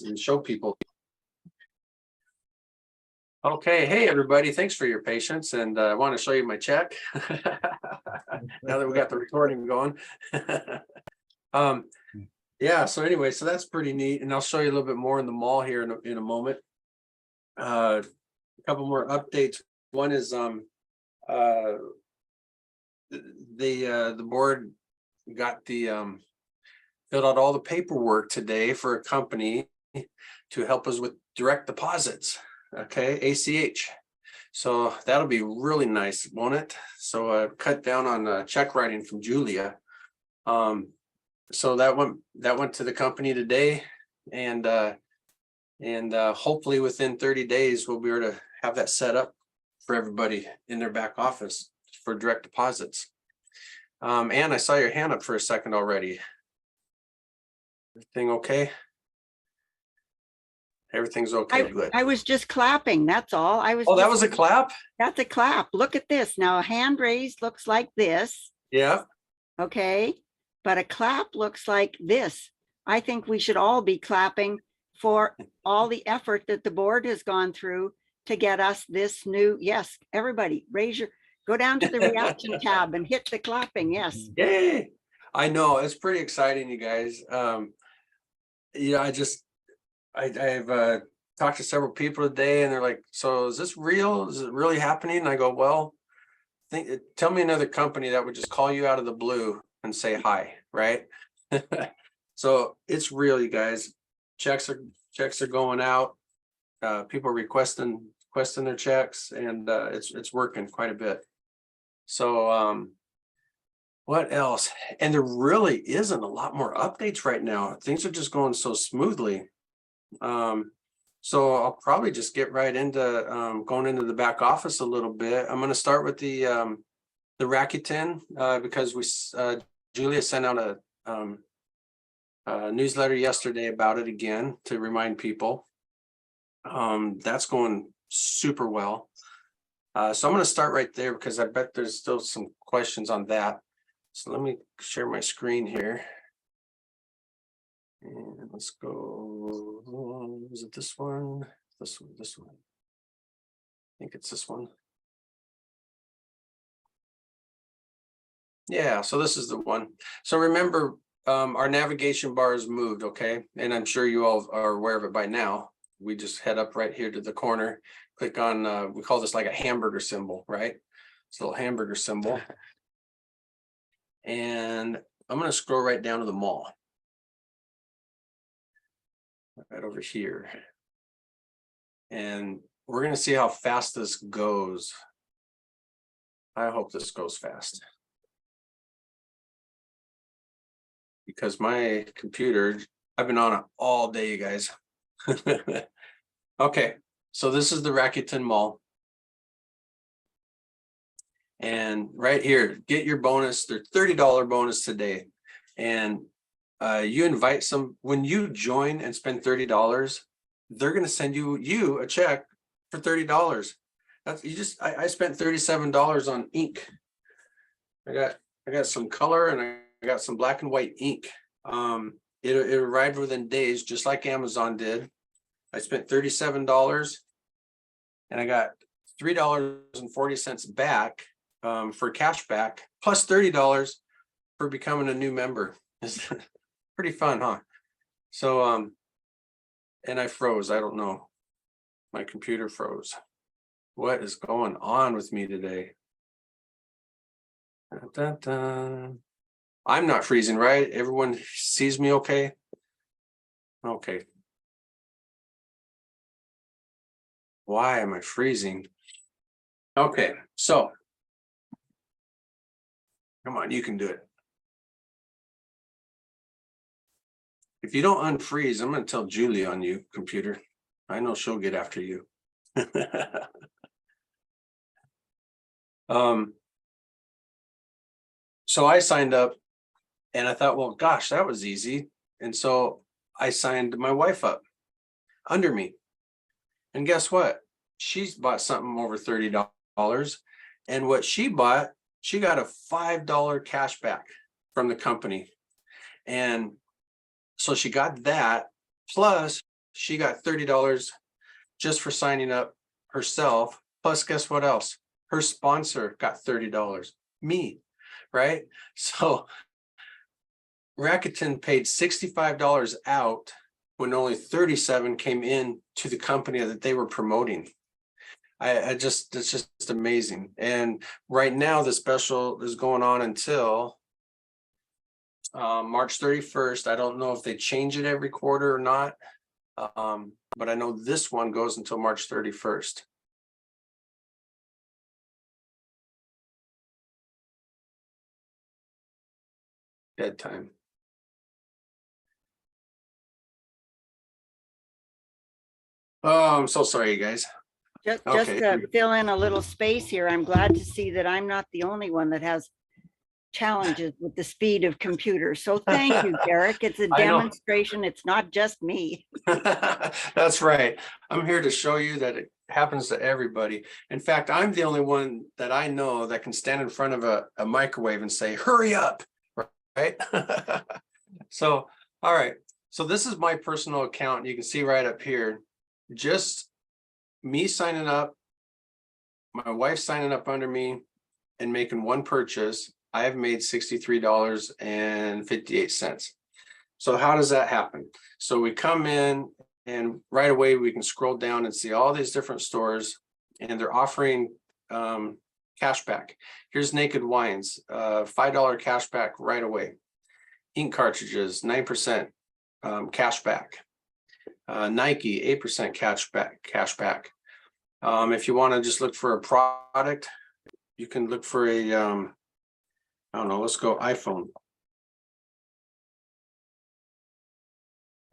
and show people. Okay, hey everybody, thanks for your patience, and I want to show you my check. Now that we got the recording going. Yeah, so anyway, so that's pretty neat, and I'll show you a little bit more in the mall here in a moment. A couple more updates. One is the board got the filled out all the paperwork today for a company to help us with direct deposits. Okay, ACH. So that'll be really nice, won't it? So cut down on check writing from Julia. So that went to the company today, and hopefully within 30 days we'll be able to have that set up for everybody in their back office for direct deposits. And I saw your hand up for a second already. Everything okay? Everything's okay. Good. I was just clapping. That's all. Oh, that was a clap? That's a clap. Look at this. Now a hand raised looks like this. Yeah. Okay. But a clap looks like this. I think we should all be clapping for all the effort that the board has gone through to get us this new. Yes, everybody go down to the reaction tab and hit the clapping. Yes. Yay. I know, it's pretty exciting, you guys. I've talked to several people today, and they're like, so is this real? Is it really happening? And I go, well, tell me another company that would just call you out of the blue and say hi, right? So it's real, you guys. Checks are going out. People are requesting their checks, and it's working quite a bit. So what else? And there really isn't a lot more updates right now. Things are just going so smoothly. So I'll probably just get right into going into the back office a little bit. I'm going to start with the Rakuten because Julia sent out a newsletter yesterday about it again to remind people. That's going super well. So I'm going to start right there because I bet there's still some questions on that. So let me share my screen here. And let's go. Is it this one? This one. I think it's this one. Yeah, so this is the one. So remember, our navigation bar is moved, okay? And I'm sure you all are aware of it by now. We just head up right here to the corner, click on, we call this like a hamburger symbol, right? It's a little hamburger symbol. And I'm going to scroll right down to the mall. Right over here. And we're going to see how fast this goes. I hope this goes fast. Because my computer, I've been on it all day, you guys. Okay, so this is the Rakuten Mall. And right here, get your bonus. Their $30 bonus today. And you invite when you join and spend $30, they're going to send you a check for $30. I spent $37 on ink. I got some color, and I got some black and white ink. It arrived within days, just like Amazon did. I spent $37 and I got $3.40 back for cash back, plus $30 for becoming a new member. It's pretty fun, huh? So and I froze. I don't know. My computer froze. What is going on with me today? Dun, dun, dun. I'm not freezing, right? Everyone sees me okay? Okay. Why am I freezing? Okay, so come on, you can do it. If you don't unfreeze, I'm going to tell Julie on you, computer. I know she'll get after you. So I signed up and I thought, well, gosh, that was easy. And so I signed my wife up under me. And guess what? She's bought something over $30. And what she bought, she got a $5 cash back from the company. And so she got that, plus She got $30 just for signing up herself. Plus, guess what else? Her sponsor got $30. Me, right? So Rakuten paid $65 out when only 37 came in to the company that they were promoting. It's just amazing. And right now the special is going on until March 31st. I don't know if they change it every quarter or not. But I know this one goes until March 31st. Dead time. Oh, I'm so sorry, you guys. Just Okay. to fill in a little space here, I'm glad to see that I'm not the only one that has challenges with the speed of computers. So thank you, Derek. It's a I know. demonstration. It's not just me. That's right. I'm here to show you that it happens to everybody. In fact, I'm the only one that I know that can stand in front of a microwave and say, hurry up, right? So, all right. So this is my personal account. You can see right up here, just me signing up, my wife signing up under me and making one purchase. I have made $63.58. So how does that happen? So we come in and right away we can scroll down and see all these different stores and they're offering cash back. Here's Naked Wines, $5 cash back right away. Ink cartridges, 9% cash back. Nike, 8% cash back. If you want to just look for a product, you can look for a, I don't know, let's go iPhone.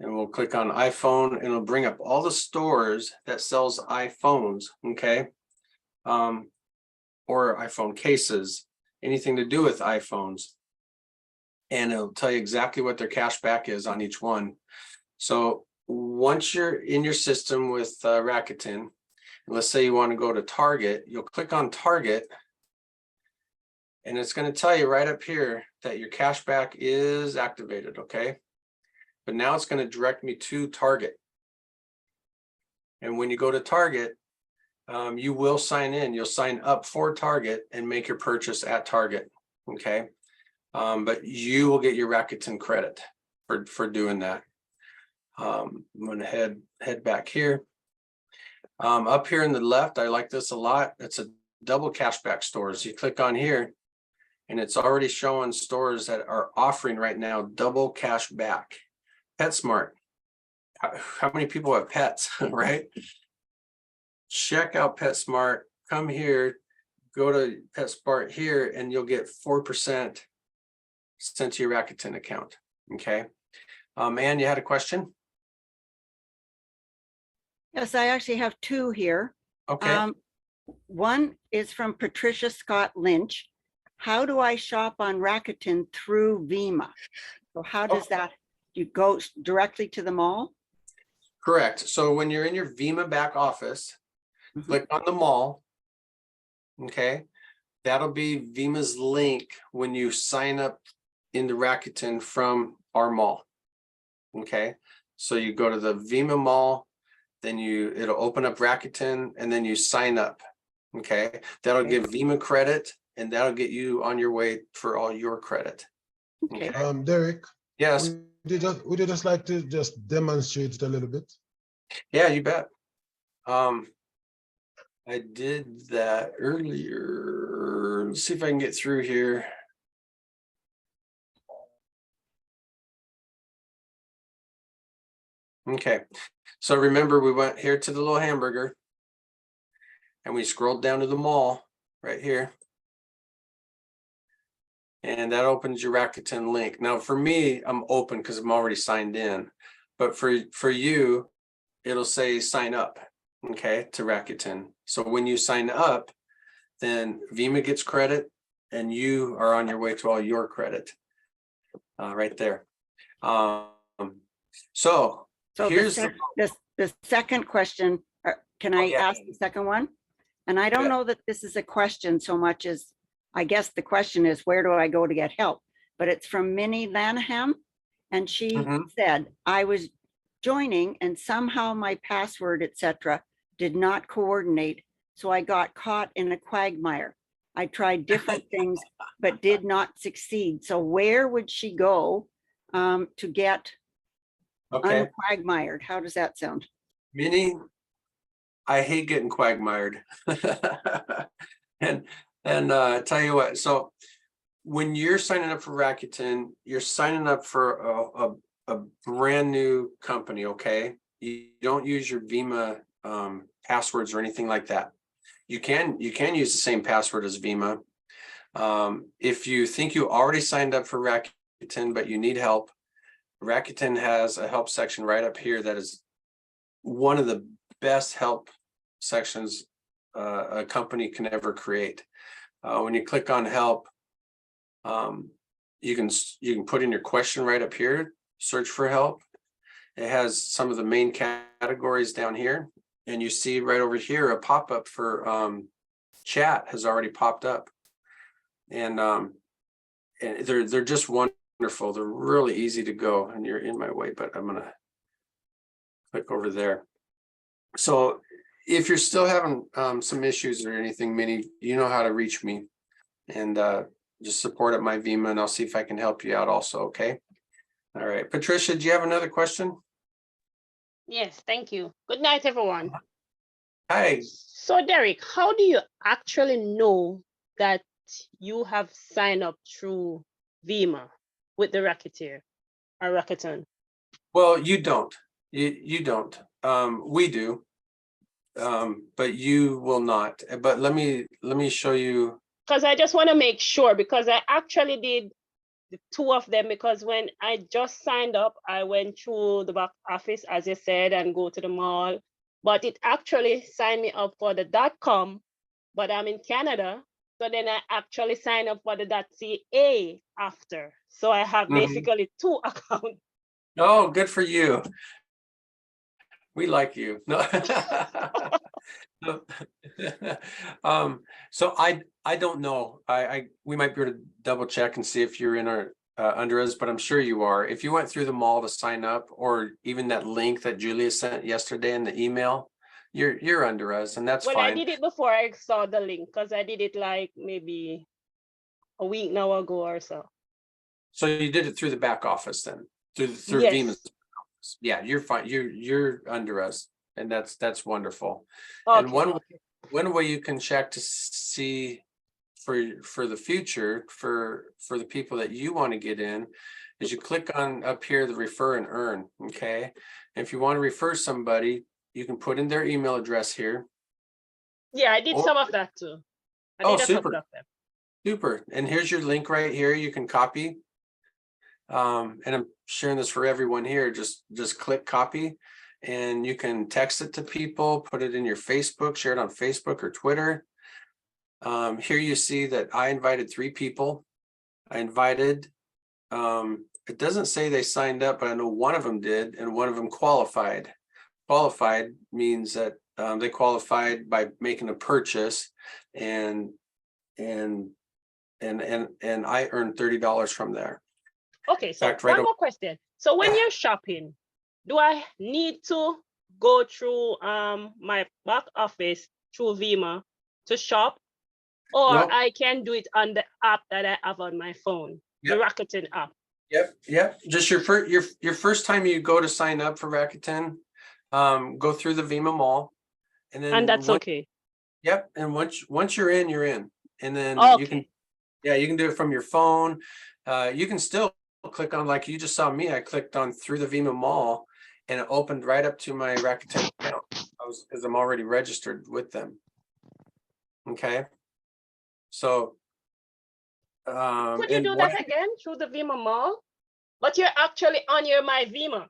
And we'll click on iPhone and it'll bring up all the stores that sells iPhones, okay? Or iPhone cases, anything to do with iPhones. And it'll tell you exactly what their cash back is on each one. So once you're in your system with Rakuten, and let's say you want to go to Target, you'll click on Target and it's going to tell you right up here that your cash back is activated, okay? But now it's going to direct me to Target. And when you go to Target, you will sign in. You'll sign up for Target and make your purchase at Target, okay? But you will get your Rakuten credit for doing that. I'm going to head back here. Up here in the left, I like this a lot. It's a double cashback stores. You click on here and it's already showing stores that are offering right now double cash back. PetSmart. How many people have pets, right? Check out PetSmart. Come here, go to PetSmart here, and you'll get 4% sent to your Rakuten account. Okay. Ann, you had a question? Yes, I actually have two here. Okay. One is from Patricia Scott Lynch. How do I shop on Rakuten through Vima? So how does that, you go directly to the mall? Correct. So when you're in your Vima back office, click on the mall. Okay. That'll be Vima's link when you sign up in the Rakuten from our mall. Okay. So you go to the Vima mall, then it'll open up Rakuten and then you sign up. Okay. That'll give Vima credit and that'll get you on your way for all your credit. Okay. Derek. Yes. Would you just like to just demonstrate it a little bit? Yeah, you bet. I did that earlier. Let's see if I can get through here. Okay, so remember we went here to the little hamburger and we scrolled down to the mall right here. And that opens your Rakuten link. Now for me, I'm open because I'm already signed in, but for you, it'll say sign up, okay, to Rakuten. So when you sign up, then Vima gets credit and you are on your way to all your credit right there. So here's the second question. Can I ask the second one? And I don't know that this is a question so much as, I guess the question is, where do I go to get help? But it's from Minnie Lanham. And she said, I was joining and somehow my password, etc., did not coordinate. So I got caught in a quagmire. I tried different things, but did not succeed. So where would she go to get Okay, unquagmired? How does that sound? Minnie, I hate getting quagmired. And tell you what, so when you're signing up for Rakuten, you're signing up for a brand new company, okay? You don't use your Vima passwords or anything like that. You can use the same password as Vima. If you think you already signed up for Rakuten, but you need help, Rakuten has a help section right up here that is one of the best help sections a company can ever create. When you click on help, you can put in your question right up here, search for help. It has some of the main categories down here, and you see right over here a pop-up for chat has already popped up, and they're just wonderful. They're really easy to go, and you're in my way, but I'm gonna click over there. So if you're still having some issues or anything, Minnie, you know how to reach me, and just support at my Vima, and I'll see if I can help you out also. Okay. All right, Patricia, do you have another question? Yes, thank you. Good night, everyone. Hi. So, Derek, how do you actually know that you have signed up through Vima with the Racketeer or Rakuten? Well, you don't. You don't. We do. But you will not. But let me show you. Because I just want to make sure, because I actually did the two of them, because when I just signed up, I went through the back office, as you said, and go to the mall. But it actually signed me up for the .com, but I'm in Canada. So then I actually signed up for the .ca after. So I have basically two accounts. Oh, good for you. We like you. No. So I don't know. We might be able to double check and see if you're in our under us, but I'm sure you are. If you went through the mall to sign up, or even that link that Julia sent yesterday in the email, you're under us, and that's Well, fine. I did it before I saw the link, because I did it like maybe a week now ago or so. So you did it through the back office then, through Yes. Vima's office. Yeah, you're fine. You're under us, and that's wonderful. Okay. And one way you can check to see for the future for the people that you want to get in is you click on up here the refer and earn. Okay, if you want to refer somebody, you can put in their email address here. Yeah, I did some of that too. I Oh, did a super. couple of them. Super. And here's your link right here. You can copy. And I'm sharing this for everyone here. Just click copy, and you can text it to people, put it in your Facebook, share it on Facebook or Twitter. Here you see that I invited 3 people. I invited, it doesn't say they signed up, but I know one of them did, and one of them qualified. Qualified means that they qualified by making a purchase, and I earned $30 from there. Okay, so fact, right one more question. So when you're shopping, do I need to go through my back office through Vima to shop, or No. I can do it on the app that I have on my phone, the Rakuten app? Yep. Just your first time you go to sign up for Rakuten, go through the Vima Mall, and then that's okay. Yep. And once you're in, and then Okay. you can do it from your phone. You can still click on, like you just saw me, I clicked on through the Vima Mall, and it opened right up to my Rakuten account. Because I'm already registered with them. Okay. So could you do that again through the Vima Mall? But you're actually on your My Vima.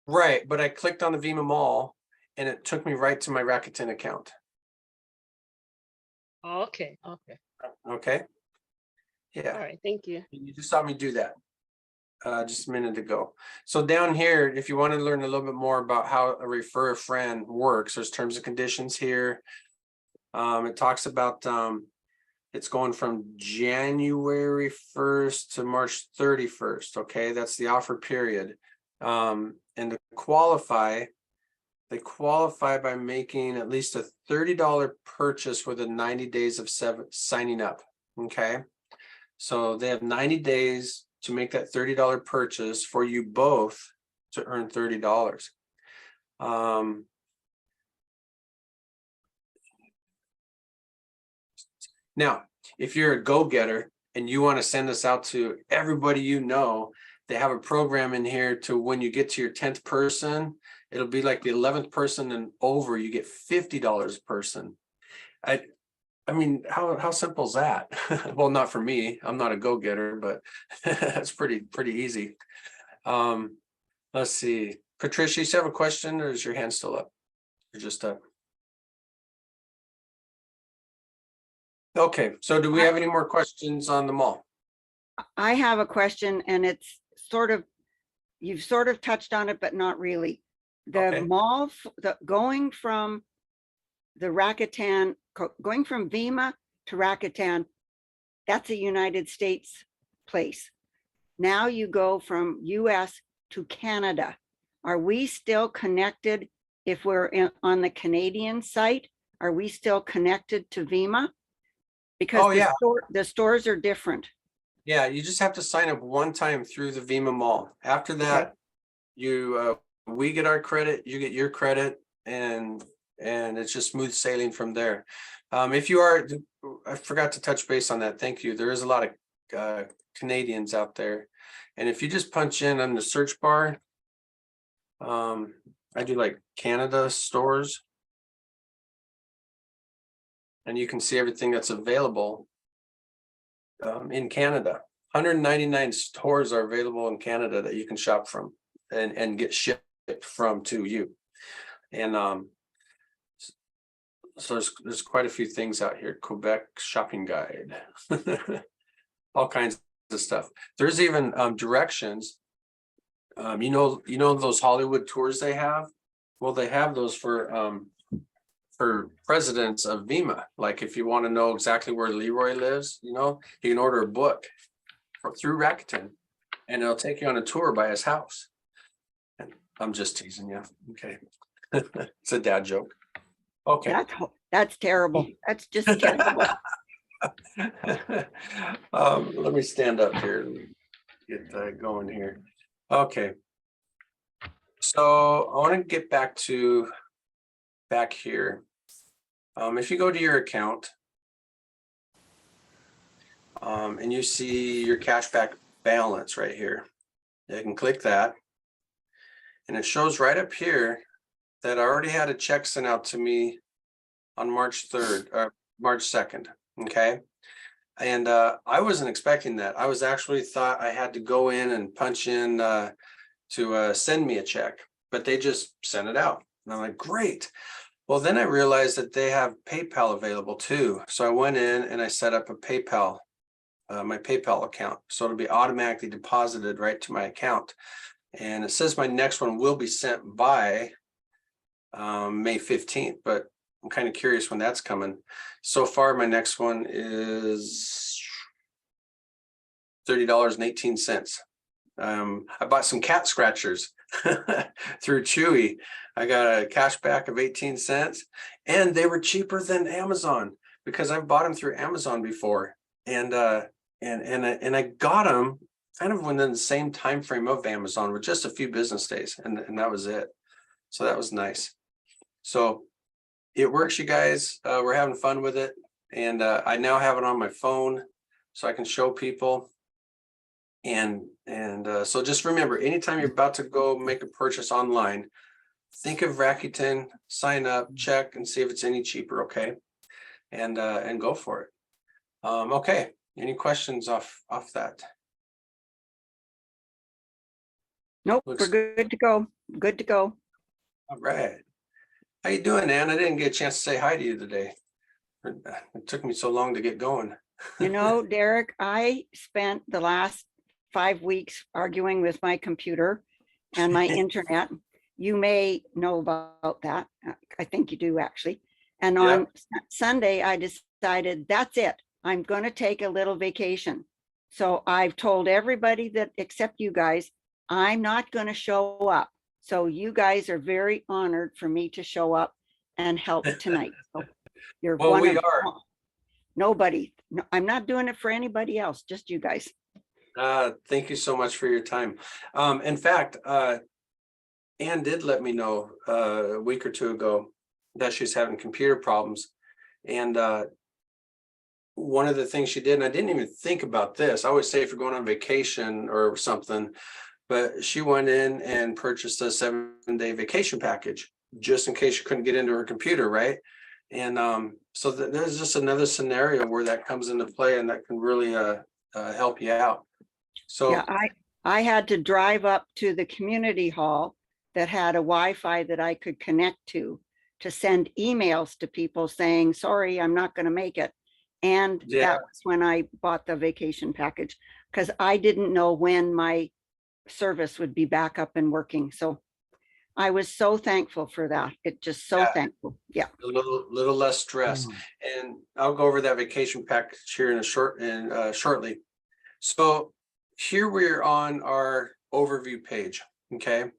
Right, but I clicked on the Vima Mall, and it took me right to my Rakuten account. Okay. Okay. Yeah. All right, thank you. You just saw me do that just a minute ago. So down here, if you want to learn a little bit more about how a refer a friend works, there's terms and conditions here. It talks about it's going from January 1st to March 31st. Okay, that's the offer period. And to qualify, they qualify by making at least a $30 purchase within 90 days of signing up. Okay. So they have 90 days to make that $30 purchase for you both to earn $30. Now, if you're a go-getter and you want to send us out to everybody you know, they have a program in here to when you get to your 10th person, it'll be like the 11th person and over, you get $50 a person. I mean, how simple is that? Well, not for me. I'm not a go-getter, but that's pretty easy. Let's see. Patricia, you have a question, or is your hand still up? You're just up. Okay, so do we have any more questions on the mall? I have a question, and it's sort of, you've sort of touched on it, but not really. Okay. The mall, going from the Rakuten, going from Vima to Rakuten, that's a United States place. Now you go from US to Canada. Are we still connected if we're on the Canadian site? Are we still connected to Vima? Because the stores are different. Yeah, you just have to sign up one time through the Vima Mall. After that, we get our credit, you get your credit, and it's just smooth sailing from there. If you are, I forgot to touch base on that. Thank you. There is a lot of Canadians out there, and if you just punch in on the search bar, I do like Canada stores, and you can see everything that's available in Canada. 199 stores are available in Canada that you can shop from and get shipped from to you. And so there's quite a few things out here. Quebec shopping guide, all kinds of stuff. There's even directions. You know those Hollywood tours they have? Well, they have those for presidents of Vima. Like if you want to know exactly where Leroy lives, you can order a book through Rakuten, and it'll take you on a tour by his house. And I'm just teasing you. Okay. It's a dad joke. Okay. That's terrible. That's just terrible. Let me stand up here and get going here. Okay. So I want to get back here. If you go to your account and you see your cashback balance right here, you can click that, and it shows right up here that I already had a check sent out to me on March 3rd or March 2nd. Okay. And I wasn't expecting that. I was actually thought I had to go in and punch in to send me a check, but they just sent it out. And I'm like, great. Well, then I realized that they have PayPal available too. So I went in and I set up a PayPal, my PayPal account. So it'll be automatically deposited right to my account. And it says my next one will be sent by May 15th, but I'm kind of curious when that's coming. So far, my next one is $30.18. I bought some cat scratchers through Chewy. I got a cash back of 18 cents, and they were cheaper than Amazon because I've bought them through Amazon before. And I got them kind of within the same time frame of Amazon with just a few business days, and that was it. So that was nice. So it works, you guys. We're having fun with it, and I now have it on my phone so I can show people. And so just remember, anytime you're about to go make a purchase online, think of Rakuten, sign up, check, and see if it's any cheaper. Okay, and go for it. Okay, any questions off that? Nope, we're good to go. Good to go. All right. How you doing, Ann? I didn't get a chance to say hi to you today. It took me so long to get going. Derek, I spent the last 5 weeks arguing with my computer and my internet. You may know about that. I think you do, actually. And on Sunday, I decided that's it. I'm going to take a little vacation. So I've told everybody that, except you guys, I'm not going to show up. So you guys are very honored for me to show up and help tonight. So you're Well, one we of are. nobody. No, I'm not doing it for anybody else, just you guys. Thank you so much for your time. In fact, Ann did let me know a week or two ago that she's having computer problems. And one of the things she did, and I didn't even think about this, I always say if you're going on vacation or something, but she went in and purchased a 7-day vacation package just in case she couldn't get into her computer, right? And so there's just another scenario where that comes into play and that can really help you out. So Yeah, I had to drive up to the community hall that had a Wi-Fi that I could connect to send emails to people saying, sorry, I'm not going to make it. And Yeah. that was when I bought the vacation package, because I didn't know when my service would be back up and working. So I was so thankful for that. It just so Yeah. thankful. Yeah. a little less stress. And I'll go over that vacation package here in shortly. So here we're on our overview page. Okay.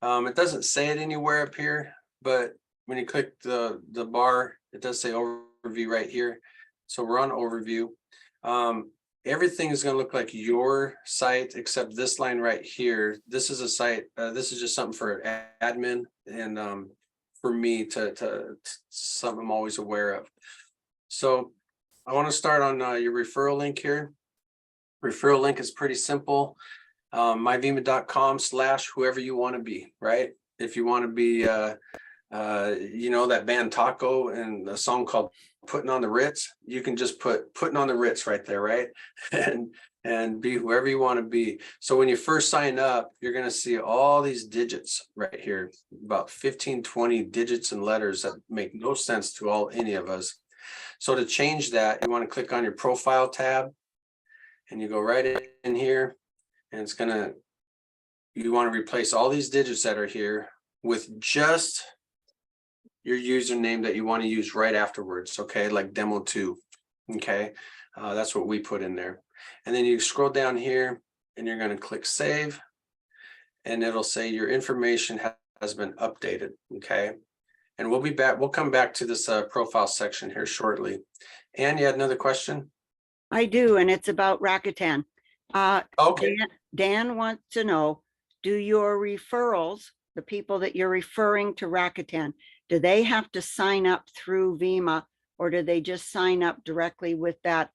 It doesn't say it anywhere up here, but when you click the bar, it does say overview right here. So we're on overview. Everything is going to look like your site except this line right here. This is a site. This is just something for admin and for me to something I'm always aware of. So I want to start on your referral link here. Referral link is pretty simple. myvima.com/whoever you want to be, right? If you want to be, you know, that band Taco and a song called Putting on the Ritz, you can just put Putting on the Ritz right there, right? And be whoever you want to be. So when you first sign up, you're going to see all these digits right here, about 15, 20 digits and letters that make no sense to any of us. So to change that, you want to click on your profile tab and you go right in here. And it's gonna, you want to replace all these digits that are here with just your username that you want to use right afterwards. Okay, like demo2. Okay, that's what we put in there. And then you scroll down here and you're going to click save. And it'll say your information has been updated. Okay, and we'll be back. We'll come back to this profile section here shortly. Ann, you had another question? I do, and it's about Rakuten. Okay. Dan wants to know, do your referrals, the people that you're referring to Rakuten, do they have to sign up through Vima, or do they just sign up directly with that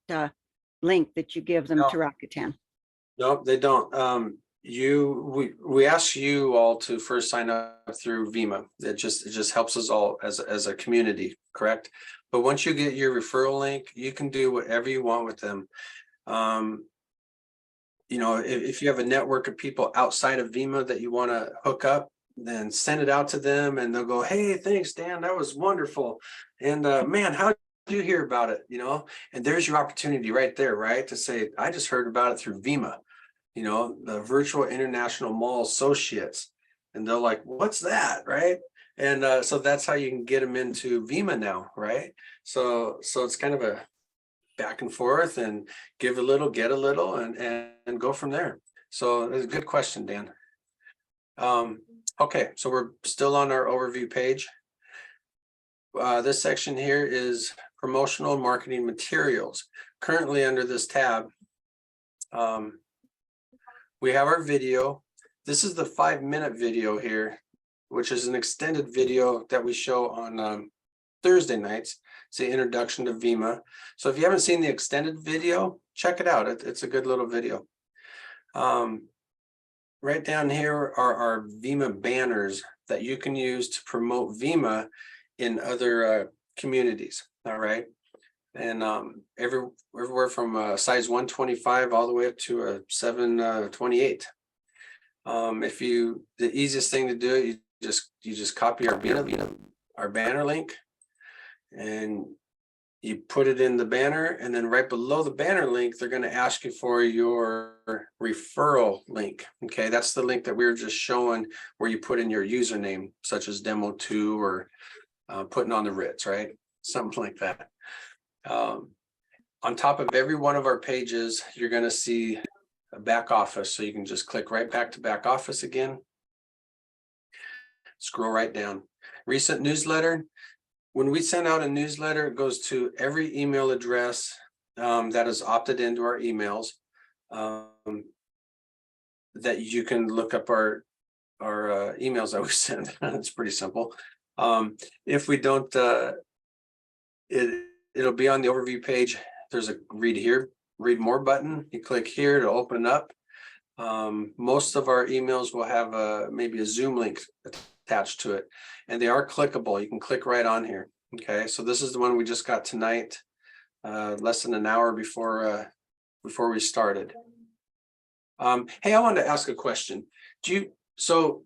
link that you give them to Rakuten? Nope, they don't. We ask you all to first sign up through Vima. It just helps us all as a community, correct? But once you get your referral link, you can do whatever you want with them. You know, if you have a network of people outside of Vima that you want to hook up, then send it out to them and they'll go, hey, thanks, Dan, that was wonderful. And man, how did you hear about it? You know, and there's your opportunity right there, right? To say, I just heard about it through Vima, you know, the Virtual International Mall Associates. And they're like, what's that? Right. And so that's how you can get them into Vima now, right? So it's kind of a back and forth and give a little, get a little, and go from there. So it's a good question, Dan. Okay, so we're still on our overview page. This section here is promotional marketing materials. Currently under this tab, we have our video. This is the 5-minute video here, which is an extended video that we show on Thursday nights. It's the introduction to Vima. So if you haven't seen the extended video, check it out. It's a good little video. Right down here are our Vima banners that you can use to promote Vima in other communities. All right. And everywhere from size 125 all the way up to a 728. The easiest thing to do, you just copy our banner link, and you put it in the banner, and then right below the banner link, they're going to ask you for your referral link. Okay, that's the link that we were just showing, where you put in your username, such as demo2 or Putting on the Ritz, right? Something like that. On top of every one of our pages, you're going to see back office. So you can just click right back to back office again. Scroll right down. Recent newsletter. When we send out a newsletter, it goes to every email address that is opted into our emails. That you can look up our emails that we send. It's pretty simple. If we don't, it'll be on the overview page. There's a read here, read more button. You click here to open it up. Most of our emails will have maybe a Zoom link attached to it, and they are clickable. You can click right on here. Okay, so this is the one we just got tonight, less than an hour before we started. Hey, I wanted to ask a question. So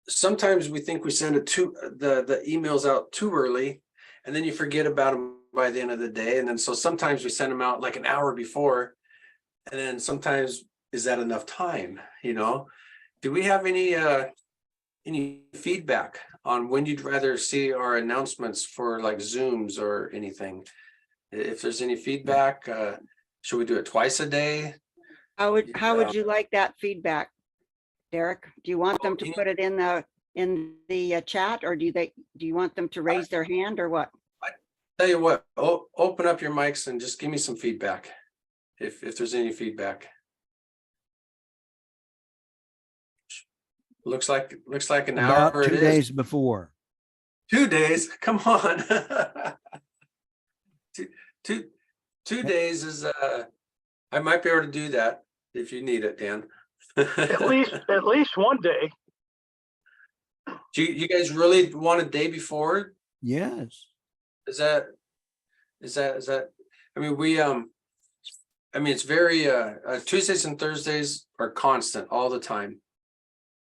sometimes we think we send it to the emails out too early, and then you forget about them by the end of the day. And then so sometimes we send them out like an hour before, and then sometimes is that enough time? You know, do we have any feedback on when you'd rather see our announcements for like Zooms or anything? If there's any feedback, should we do it twice a day? How would you like that feedback, Derek? Do you want them to put it in the chat, or do you want them to raise their hand, or what? Tell you what, open up your mics and just give me some feedback. If there's any feedback. Looks like an About hour. 2 days before. 2 days, come on. Two days is I might be able to do that if you need it, Dan. At least one day. Do you guys really want a day before? Yes. Is that I mean it's very Tuesdays and Thursdays are constant all the time.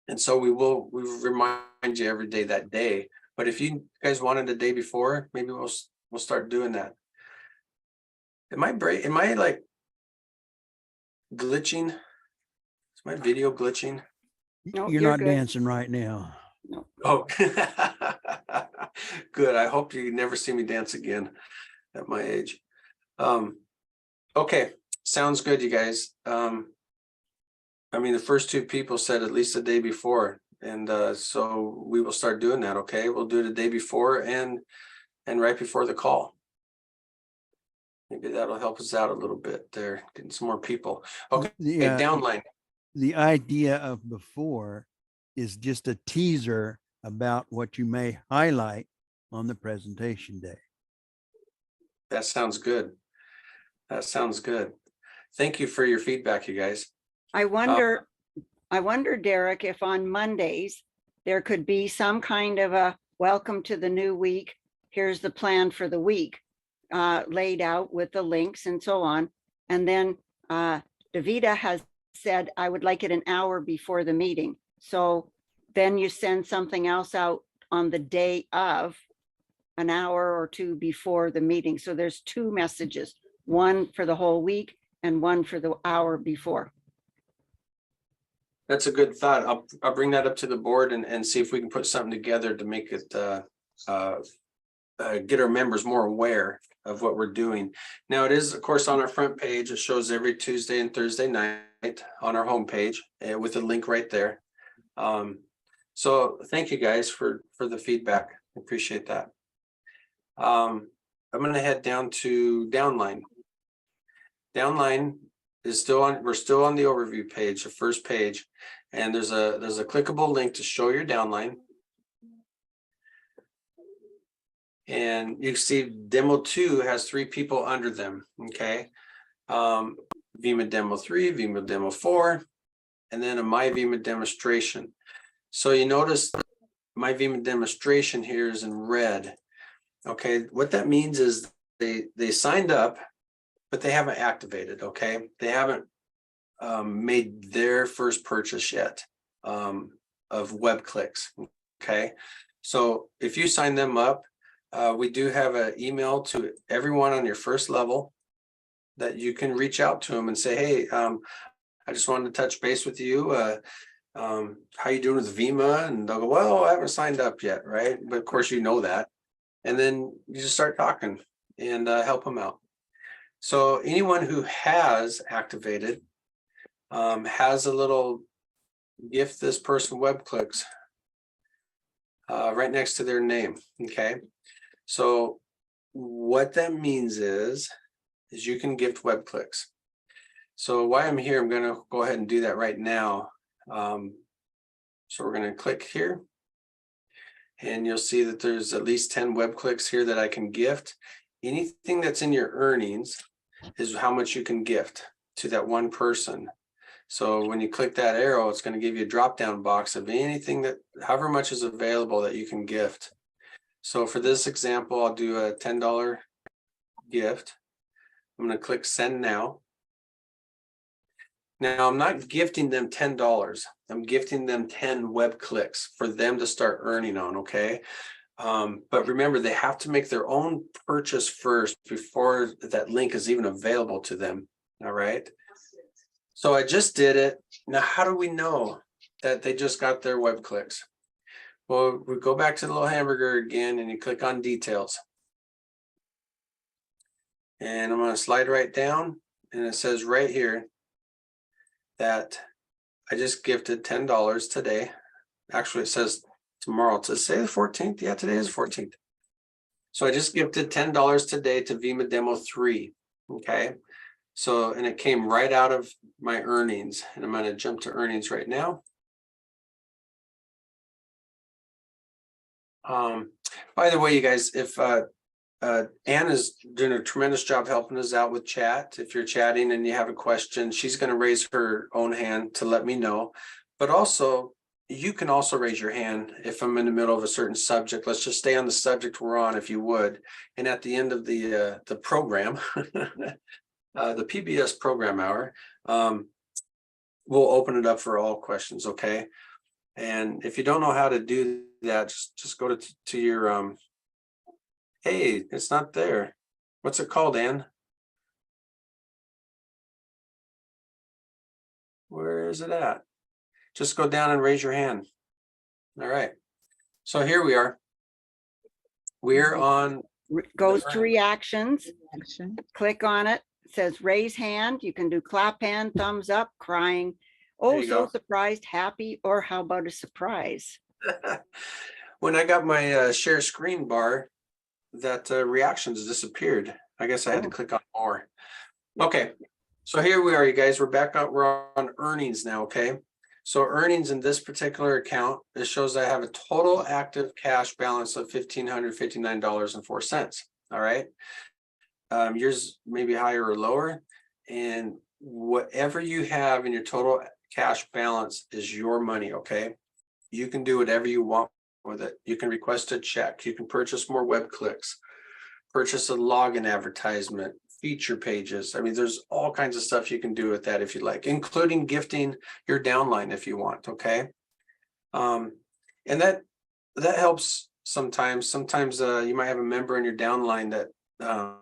And so we remind you every day that day. But if you guys wanted a day before, maybe we'll start doing that. Am I like glitching? Is my video glitching? No, You're you're not good. dancing right now. Oh, good. I hope you never see me dance again at my age. Okay, sounds good, you guys. I mean, the first two people said at least a day before, and so we will start doing that. Okay, we'll do it a day before and right before the call. Maybe that'll help us out a little bit there, getting some more people. Okay, downline. The idea of before is just a teaser about what you may highlight on the presentation day. That sounds good. That sounds good. Thank you for your feedback, you guys. I wonder, Derek, if on Mondays, there could be some kind of a welcome to the new week. Here's the plan for the week, laid out with the links and so on. And then Davida has said, I would like it an hour before the meeting. So then you send something else out on the day of, an hour or two before the meeting. So there's two messages, one for the whole week and one for the hour before. That's a good thought. I'll bring that up to the board and see if we can put something together to make it get our members more aware of what we're doing. Now it is, of course, on our front page. It shows every Tuesday and Thursday night on our homepage with a link right there. So thank you guys for the feedback. I appreciate that. I'm going to head down to downline. Downline is still on. We're still on the overview page, the first page, and there's a clickable link to show your downline. And you see demo 2 has 3 people under them. Okay. Vima demo 3, Vima demo 4, and then a My Vima demonstration. So you notice My Vima demonstration here is in red. Okay, what that means is they signed up, but they haven't activated. Okay, they haven't made their first purchase yet of WebClicks. Okay, so if you sign them up, we do have an email to everyone on your first level that you can reach out to them and say, hey, I just wanted to touch base with you. How you doing with Vima? And they'll go, well, I haven't signed up yet, right? But of course you know that. And then you just start talking and help them out. So anyone who has activated, has a little gift this person web clicks right next to their name. Okay, so what that means is you can gift web clicks. So while I'm here, I'm going to go ahead and do that right now. So we're going to click here, and you'll see that there's at least 10 web clicks here that I can gift. Anything that's in your earnings is how much you can gift to that one person. So when you click that arrow, it's going to give you a drop down box of anything that, however much is available that you can gift. So for this example, I'll do a $10 gift. I'm going to click send now. Now I'm not gifting them $10. I'm gifting them 10 web clicks for them to start earning on. Okay. But remember, they have to make their own purchase first before that link is even available to them. All right. So I just did it. Now, how do we know that they just got their web clicks? Well, we go back to the little hamburger again, and you click on details. And I'm going to slide right down, and it says right here that I just gifted $10 today. Actually, it says tomorrow. To say the 14th. Yeah, today is the 14th. So I just gifted $10 today to Vima Demo 3. Okay. So, and it came right out of my earnings, and I'm going to jump to earnings right now. By the way, you guys, if Ann is doing a tremendous job helping us out with chat. If you're chatting and you have a question, she's going to raise her own hand to let me know. But also, you can also raise your hand if I'm in the middle of a certain subject. Let's just stay on the subject we're on, if you would. And at the end of the program, the PBS program hour, we'll open it up for all questions. Okay. And if you don't know how to do that, just go to your hey, it's not there. What's it called, Ann? Where is it at? Just go down and raise your hand. All right. So here we are. We're on. Goes to reactions. Click on it. It says raise hand. You can do clap hand, thumbs up, crying. Oh, you so go. surprised, happy, or how about a surprise? When I got my share screen bar, that reactions disappeared. I guess I had to click on more. Okay, so here we are, you guys. We're back up. We're on earnings now. Okay, so earnings in this particular account, it shows I have a total active cash balance of $1,559.04. All right, yours may be higher or lower, and whatever you have in your total cash balance is your money. Okay, you can do whatever you want with it. You can request a check. You can purchase more web clicks, purchase a login advertisement, feature pages. I mean, there's all kinds of stuff you can do with that if you like, including gifting your downline if you want. Okay. And that helps sometimes. Sometimes you might have a member in your downline that I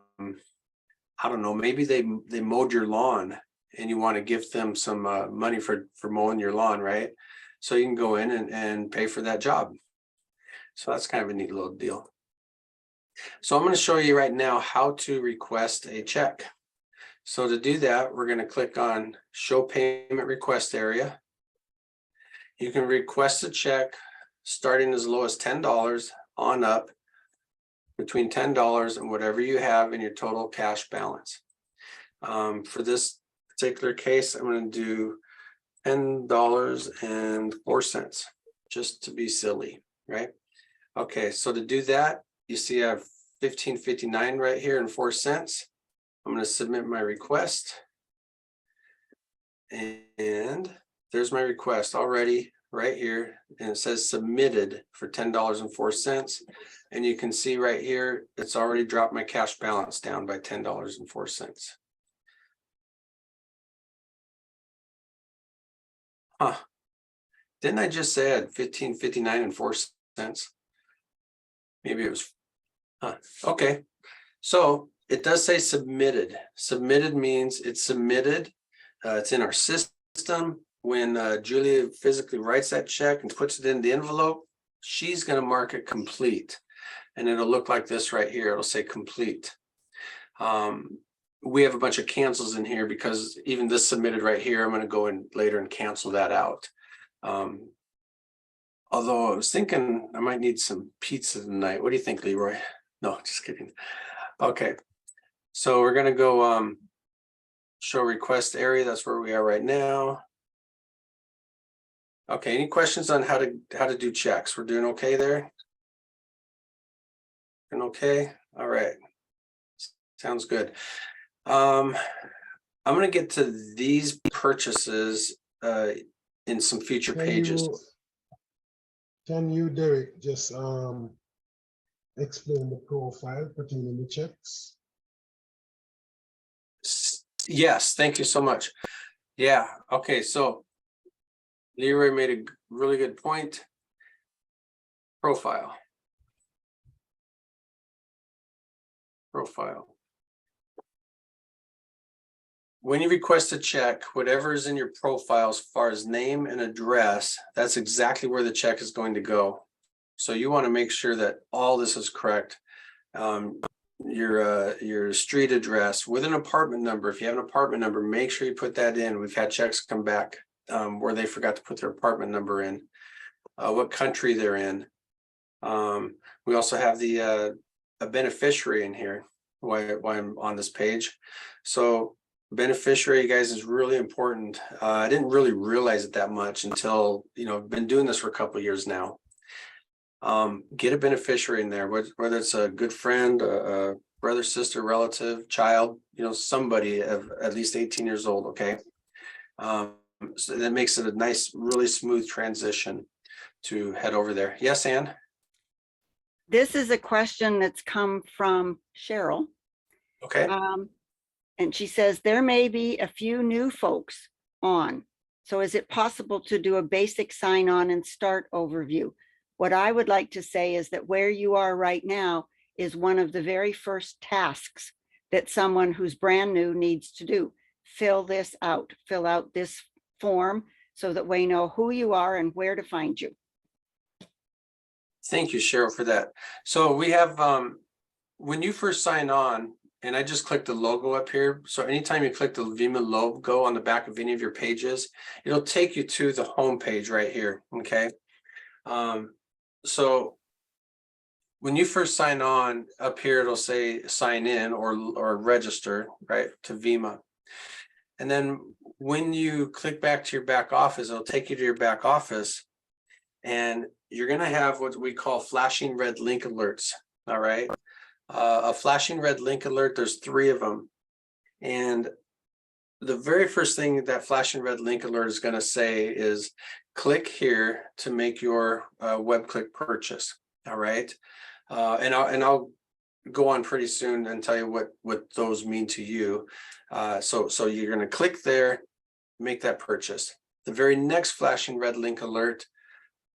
don't know, maybe they mowed your lawn and you want to gift them some money for mowing your lawn, right? So you can go in and pay for that job. So that's kind of a neat little deal. So I'm going to show you right now how to request a check. So to do that, we're going to click on Show Payment Request area. You can request a check starting as low as $10 on up, between $10 and whatever you have in your total cash balance. For this particular case, I'm going to do $10.04, just to be silly, right? Okay, so to do that, you see I have $15.59 right here and 4 cents. I'm going to submit my request. And there's my request already right here. And it says submitted for $10.04. And you can see right here, it's already dropped my cash balance down by $10.04. Huh. Didn't I just say I had $15.59 and 4 cents? Maybe it was, okay. So it does say submitted. Submitted means it's submitted. It's in our system. When Julia physically writes that check and puts it in the envelope, she's going to mark it complete. And it'll look like this right here. It'll say complete. we have a bunch of cancels in here because even this submitted right here, I'm gonna go in later and cancel that out. Although I was thinking I might need some pizza tonight. What do you think, Leroy? No, just kidding. Okay, so we're gonna go show request area. That's where we are right now. Okay, any questions on how to do checks? We're doing okay there? Doing okay? All right. Sounds good. I'm gonna get to these purchases in some future pages. Can you, Derek, just explain the profile pertaining to checks? Yes, thank you so much. Yeah, okay, so Leroy made a really good point. Profile. When you request a check, whatever is in your profile as far as name and address, that's exactly where the check is going to go. So you want to make sure that all this is correct. Your street address with an apartment number. If you have an apartment number, make sure you put that in. We've had checks come back where they forgot to put their apartment number in, what country they're in. We also have a beneficiary in here why I'm on this page. So beneficiary, guys, is really important. I didn't really realize it that much until, I've been doing this for a couple of years now. Get a beneficiary in there, whether it's a good friend, a brother, sister, relative, child, somebody of at least 18 years old. Okay. So that makes it a nice, really smooth transition to head over there. Yes, Ann? This is a question that's come from Cheryl. Okay. And she says, there may be a few new folks on. So is it possible to do a basic sign on and start overview? What I would like to say is that where you are right now is one of the very first tasks that someone who's brand new needs to do. Fill this out, fill out this form so that we know who you are and where to find you. Thank you, Cheryl, for that. So we have, when you first sign on, and I just clicked the logo up here. So anytime you click the Vima logo on the back of any of your pages, it'll take you to the home page right here. Okay. So when you first sign on up here, it'll say sign in or register, right, to Vima. And then when you click back to your back office, it'll take you to your back office and you're going to have what we call flashing red link alerts. All right. A flashing red link alert, there's 3 of them. And the very first thing that flashing red link alert is going to say is click here to make your web click purchase. All right. And I'll go on pretty soon and tell you what those mean to you. So you're going to click there, make that purchase. The very next flashing red link alert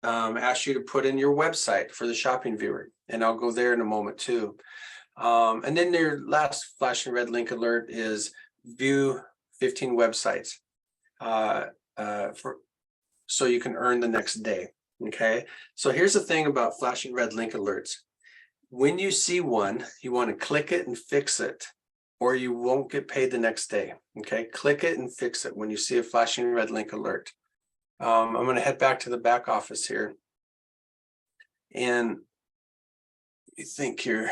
asks you to put in your website for the shopping viewer. And I'll go there in a moment too. And then their last flashing red link alert is view 15 websites so you can earn the next day. Okay. So here's the thing about flashing red link alerts. When you see one, you want to click it and fix it, or you won't get paid the next day. Okay. Click it and fix it when you see a flashing red link alert. I'm going to head back to the back office here. And you think here.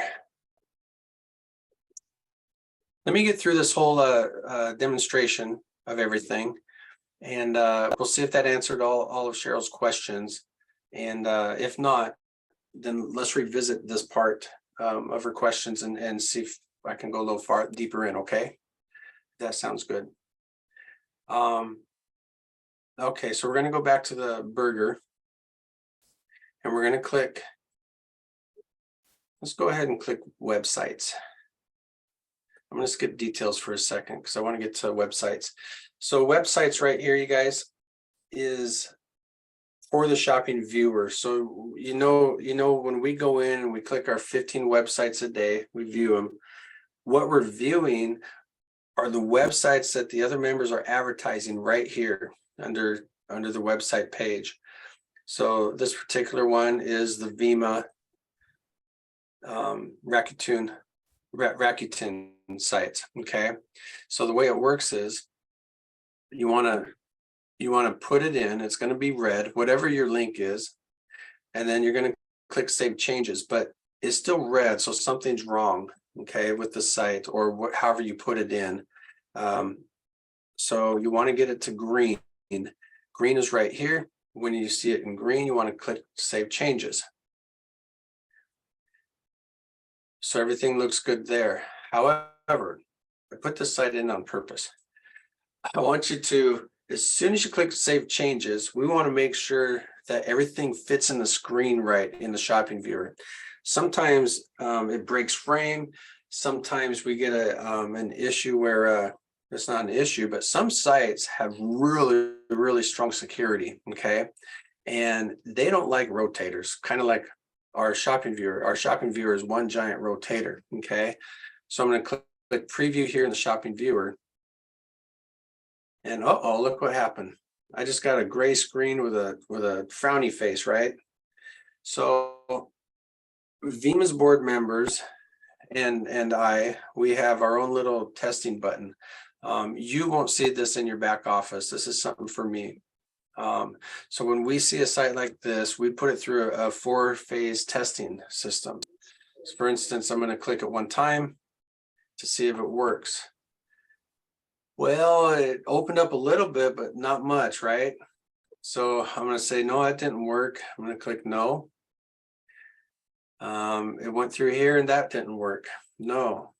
Let me get through this whole demonstration of everything. And we'll see if that answered all of Cheryl's questions. And if not, then let's revisit this part of her questions and see if I can go a little far deeper in. Okay. That sounds good. Okay, so we're going to go back to the burger and we're going to click. Let's go ahead and click websites. I'm going to skip details for a second because I want to get to websites. So websites right here, you guys, is for the shopping viewer. So, when we go in and we click our 15 websites a day, we view them. What we're viewing are the websites that the other members are advertising right here under the website page. So this particular one is the Vima Rakuten sites, okay? So the way it works is you want to put it in, it's going to be red, whatever your link is, and then you're going to click save changes, but it's still red, so something's wrong, okay, with the site or however you put it in. So you want to get it to green. Green is right here. When you see it in green, you want to click save changes. So everything looks good there. However, I put this site in on purpose. I want you to, as soon as you click save changes, we want to make sure that everything fits in the screen right in the shopping viewer. Sometimes it breaks frame. Sometimes we get an issue where it's not an issue, but some sites have really, really strong security, okay? And they don't like rotators, kind of like our shopping viewer. Our shopping viewer is one giant rotator, okay? So I'm going to click preview here in the shopping viewer. And uh-oh, look what happened. I just got a gray screen with a frowny face, right? So Vima's board members and we have our own little testing button. You won't see this in your back office. This is something for me. So when we see a site like this, we put it through a 4-phase testing system. So for instance, I'm going to click it one time to see if it works. Well, it opened up a little bit, but not much, right? So I'm going to say, no, that didn't work. I'm going to click no. It went through here and that didn't work. No,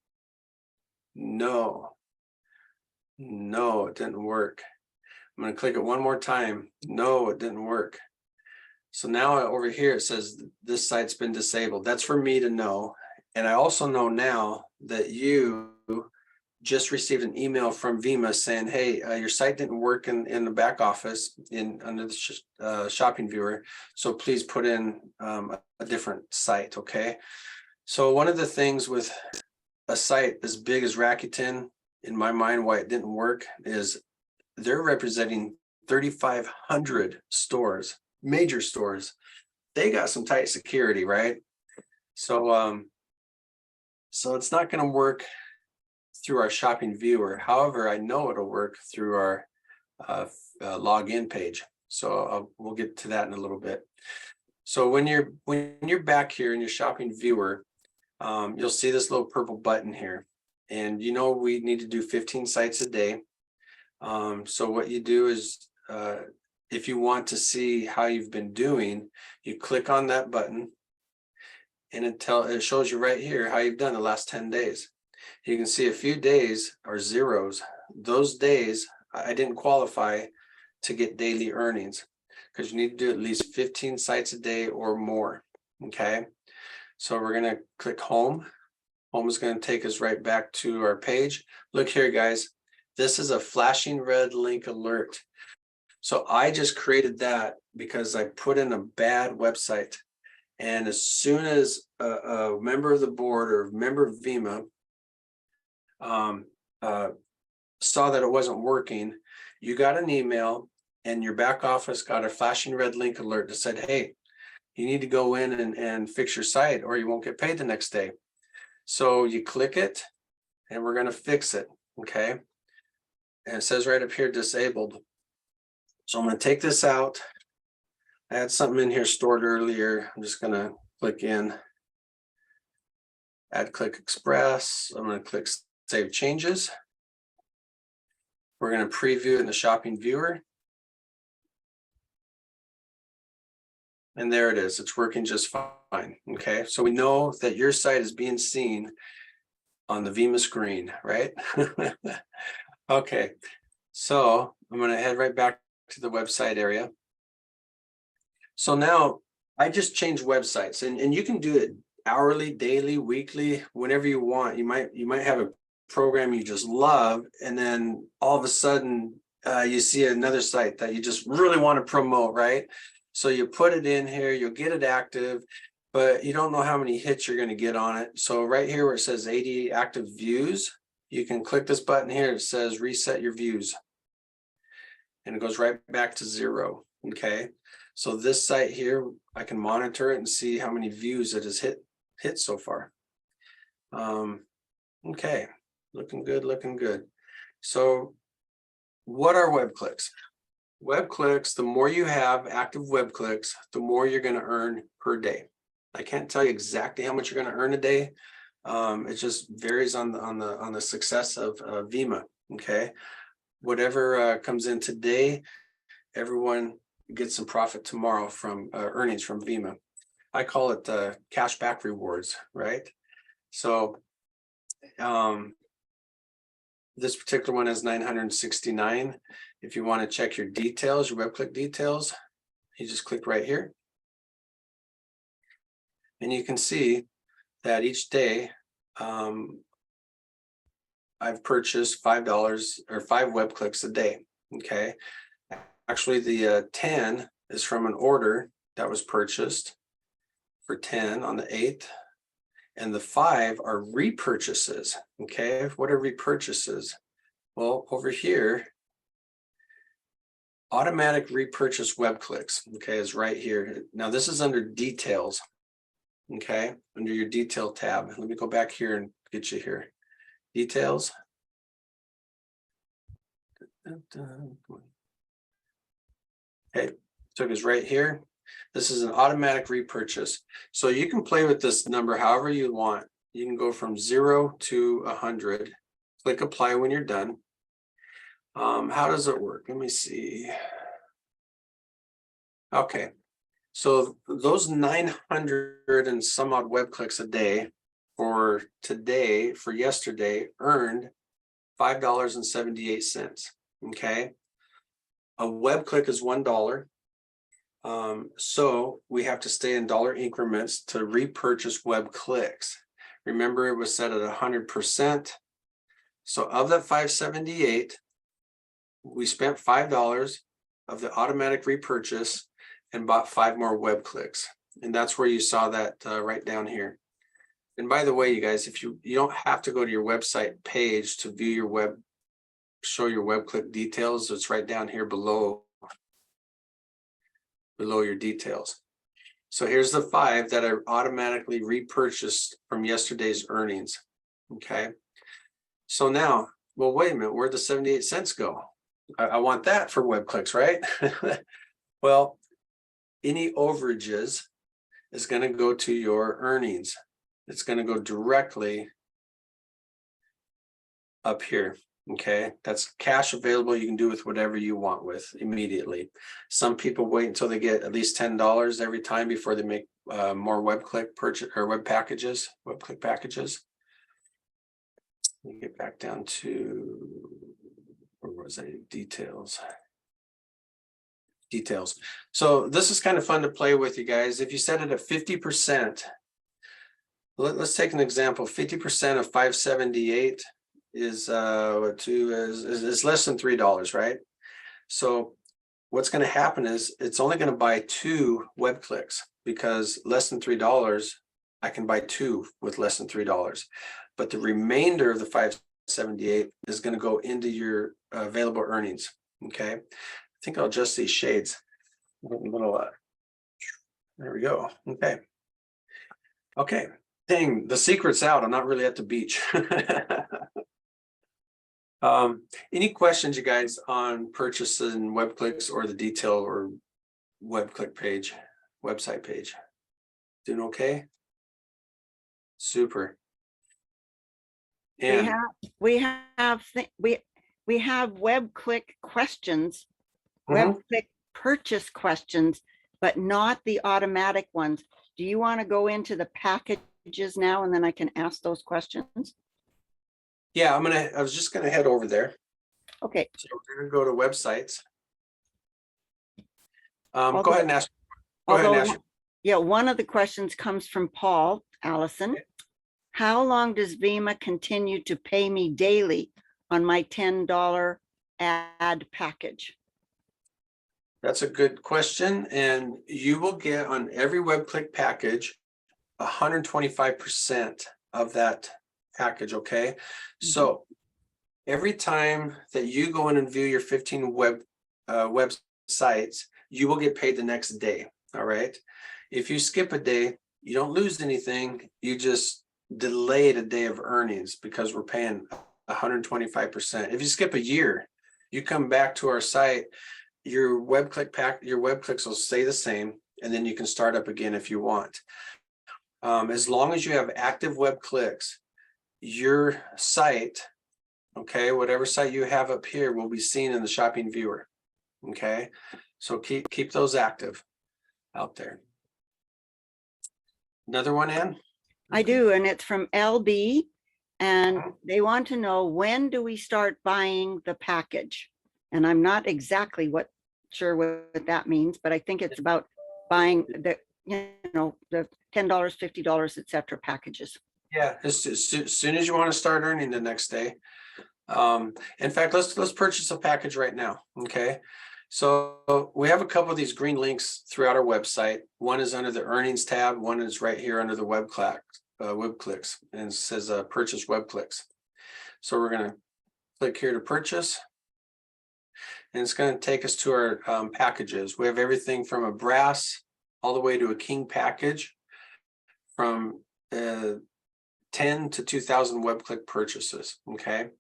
no, no, it didn't work. I'm going to click it one more time. No, it didn't work. So now over here, it says this site's been disabled. That's for me to know. And I also know now that you just received an email from Vima saying, hey, your site didn't work in the back office under the shopping viewer. So please put in a different site, okay? So one of the things with a site as big as Rakuten, in my mind, why it didn't work is they're representing 3,500 stores, major stores. They got some tight security, right? So, so it's not going to work through our shopping viewer. However, I know it'll work through our login page. So we'll get to that in a little bit. So when you're back here in your shopping viewer, you'll see this little purple button here, and you know we need to do 15 sites a day. So what you do is, if you want to see how you've been doing, you click on that button, and it shows you right here how you've done the last 10 days. You can see a few days are zeros. Those days I didn't qualify to get daily earnings because you need to do at least 15 sites a day or more. Okay, so we're going to click home. Home is going to take us right back to our page. Look here, guys. This is a flashing red link alert. So I just created that because I put in a bad website. And as soon as a member of the board or a member of Vima saw that it wasn't working, you got an email and your back office got a flashing red link alert that said, hey, you need to go in and fix your site or you won't get paid the next day. So you click it and we're going to fix it. Okay. And it says right up here, disabled. So I'm going to take this out. I had something in here stored earlier. I'm just going to click in, add click express. I'm going to click save changes. We're going to preview in the shopping viewer. And there it is. It's working just fine. Okay. So we know that your site is being seen on the Vima screen, right? Okay. So I'm going to head right back to the website area. So now I just changed websites and you can do it hourly, daily, weekly, whenever you want. You might have a program you just love, and then all of a sudden you see another site that you just really want to promote, right? So you put it in here, you'll get it active, but you don't know how many hits you're going to get on it. So right here where it says 80 active views, you can click this button here. It says reset your views. And it goes right back to 0. Okay. So this site here, I can monitor it and see how many views it has hit so far. Okay. Looking good, looking good. So what are web clicks? Web clicks, the more you have active web clicks, the more you're going to earn per day. I can't tell you exactly how much you're going to earn a day. It just varies on the success of Vima. Okay, whatever comes in today, everyone gets some profit tomorrow from earnings from Vima. I call it cash back rewards, right? So this particular one has 969. If you want to check your details, your web click details, you just click right here. And you can see that each day I've purchased $5 or 5 web clicks a day. Okay. Actually, the 10 is from an order that was purchased for 10 on the 8th. And the 5 are repurchases. Okay. What are repurchases? Well, over here, automatic repurchase web clicks, okay, is right here. Now this is under details, okay, under your detail tab. Let me go back here and get you here. Details. Okay, so it's right here. This is an automatic repurchase. So you can play with this number however you want. You can go from 0 to 100. Click apply when you're done. How does it work? Let me see. Okay, so those 900 and some odd web clicks a day for today, for yesterday, earned $5.78. Okay, a web click is $1. So we have to stay in dollar increments to repurchase web clicks. Remember, it was set at 100%. So of that 578, we spent $5 of the automatic repurchase and bought 5 more web clicks. And that's where you saw that right down here. And by the way, you guys, if you don't have to go to your website page to view your show your web click details. It's right down here below your details. So here's the 5 that are automatically repurchased from yesterday's earnings. Okay. So now, well, wait a minute, where'd the 78 cents go? I want that for web clicks, right? Well, any overages is going to go to your earnings. It's going to go directly up here. Okay, that's cash available. You can do with whatever you want with immediately. Some people wait until they get at least $10 every time before they make more web click purchase or web click packages. Let me get back down to, where was I? Details. So this is kind of fun to play with, you guys. If you set it at 50%, let's take an example. 50% of 578 is less than $3, right? So what's going to happen is it's only going to buy 2 web clicks, because less than $3, I can buy 2 with less than $3. But the remainder of the 578 is going to go into your available earnings. Okay, I think I'll adjust these shades a little. There we go. Okay. Dang, the secret's out. I'm not really at the beach. Any questions, you guys, on purchasing web clicks or the detail or web click page, website page? Doing okay? Super. And We have web click questions, web click purchase questions, but not the automatic ones. Do you want to go into the packages now, and then I can ask those questions? yeah, I was just gonna head over there. Okay. So we're gonna go to websites. Go Although- ahead and ask. Go ahead and ask. Yeah, one of the questions comes from Paul Allison. How long does Vima continue to pay me daily on my $10 ad package? That's a good question. And you will get on every web click package 125% of that package. Okay. So every time that you go in and view your 15 websites, you will get paid the next day. All right. If you skip a day, you don't lose anything. You just delayed a day of earnings, because we're paying 125%. If you skip a year, you come back to our site, your web clicks will stay the same, and then you can start up again if you want. As long as you have active web clicks, your site, okay, whatever site you have up here will be seen in the shopping viewer. Okay, so keep those active out there. Another one, Ann? I do, and it's from LB. And they want to know, when do we start buying the package? And I'm not exactly sure what that means, but I think it's about buying the, the $10, $50, etc. packages. Yeah, as soon as you want to start earning the next day. In fact, let's purchase a package right now. Okay. So we have a couple of these green links throughout our website. One is under the earnings tab. One is right here under the web clicks, and it says purchase web clicks. So we're going to click here to purchase. And it's going to take us to our packages. We have everything from a brass all the way to a king package, from 10 to 2,000 web click purchases. Okay.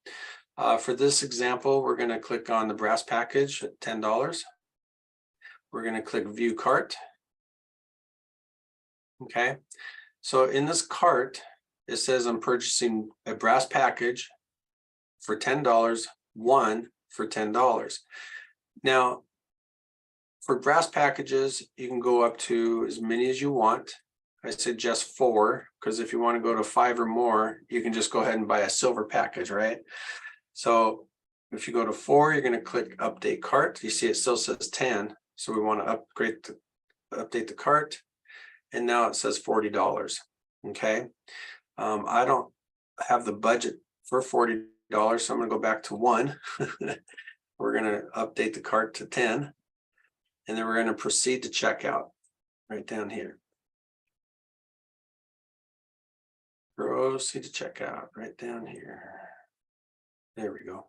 For this example, we're going to click on the brass package at $10. We're going to click view cart. Okay. So in this cart, it says I'm purchasing a brass package for $10, one for $10. Now, for brass packages, you can go up to as many as you want. I suggest 4, because if you want to go to 5 or more, you can just go ahead and buy a silver package, right? So if you go to 4, you're going to click update cart. You see it still says 10. So we want to update the cart. And now it says $40. Okay. I don't have the budget for $40. So I'm going to go back to 1. We're going to update the cart to 10. And then we're going to proceed to checkout right down here. Proceed to checkout right down here. There we go.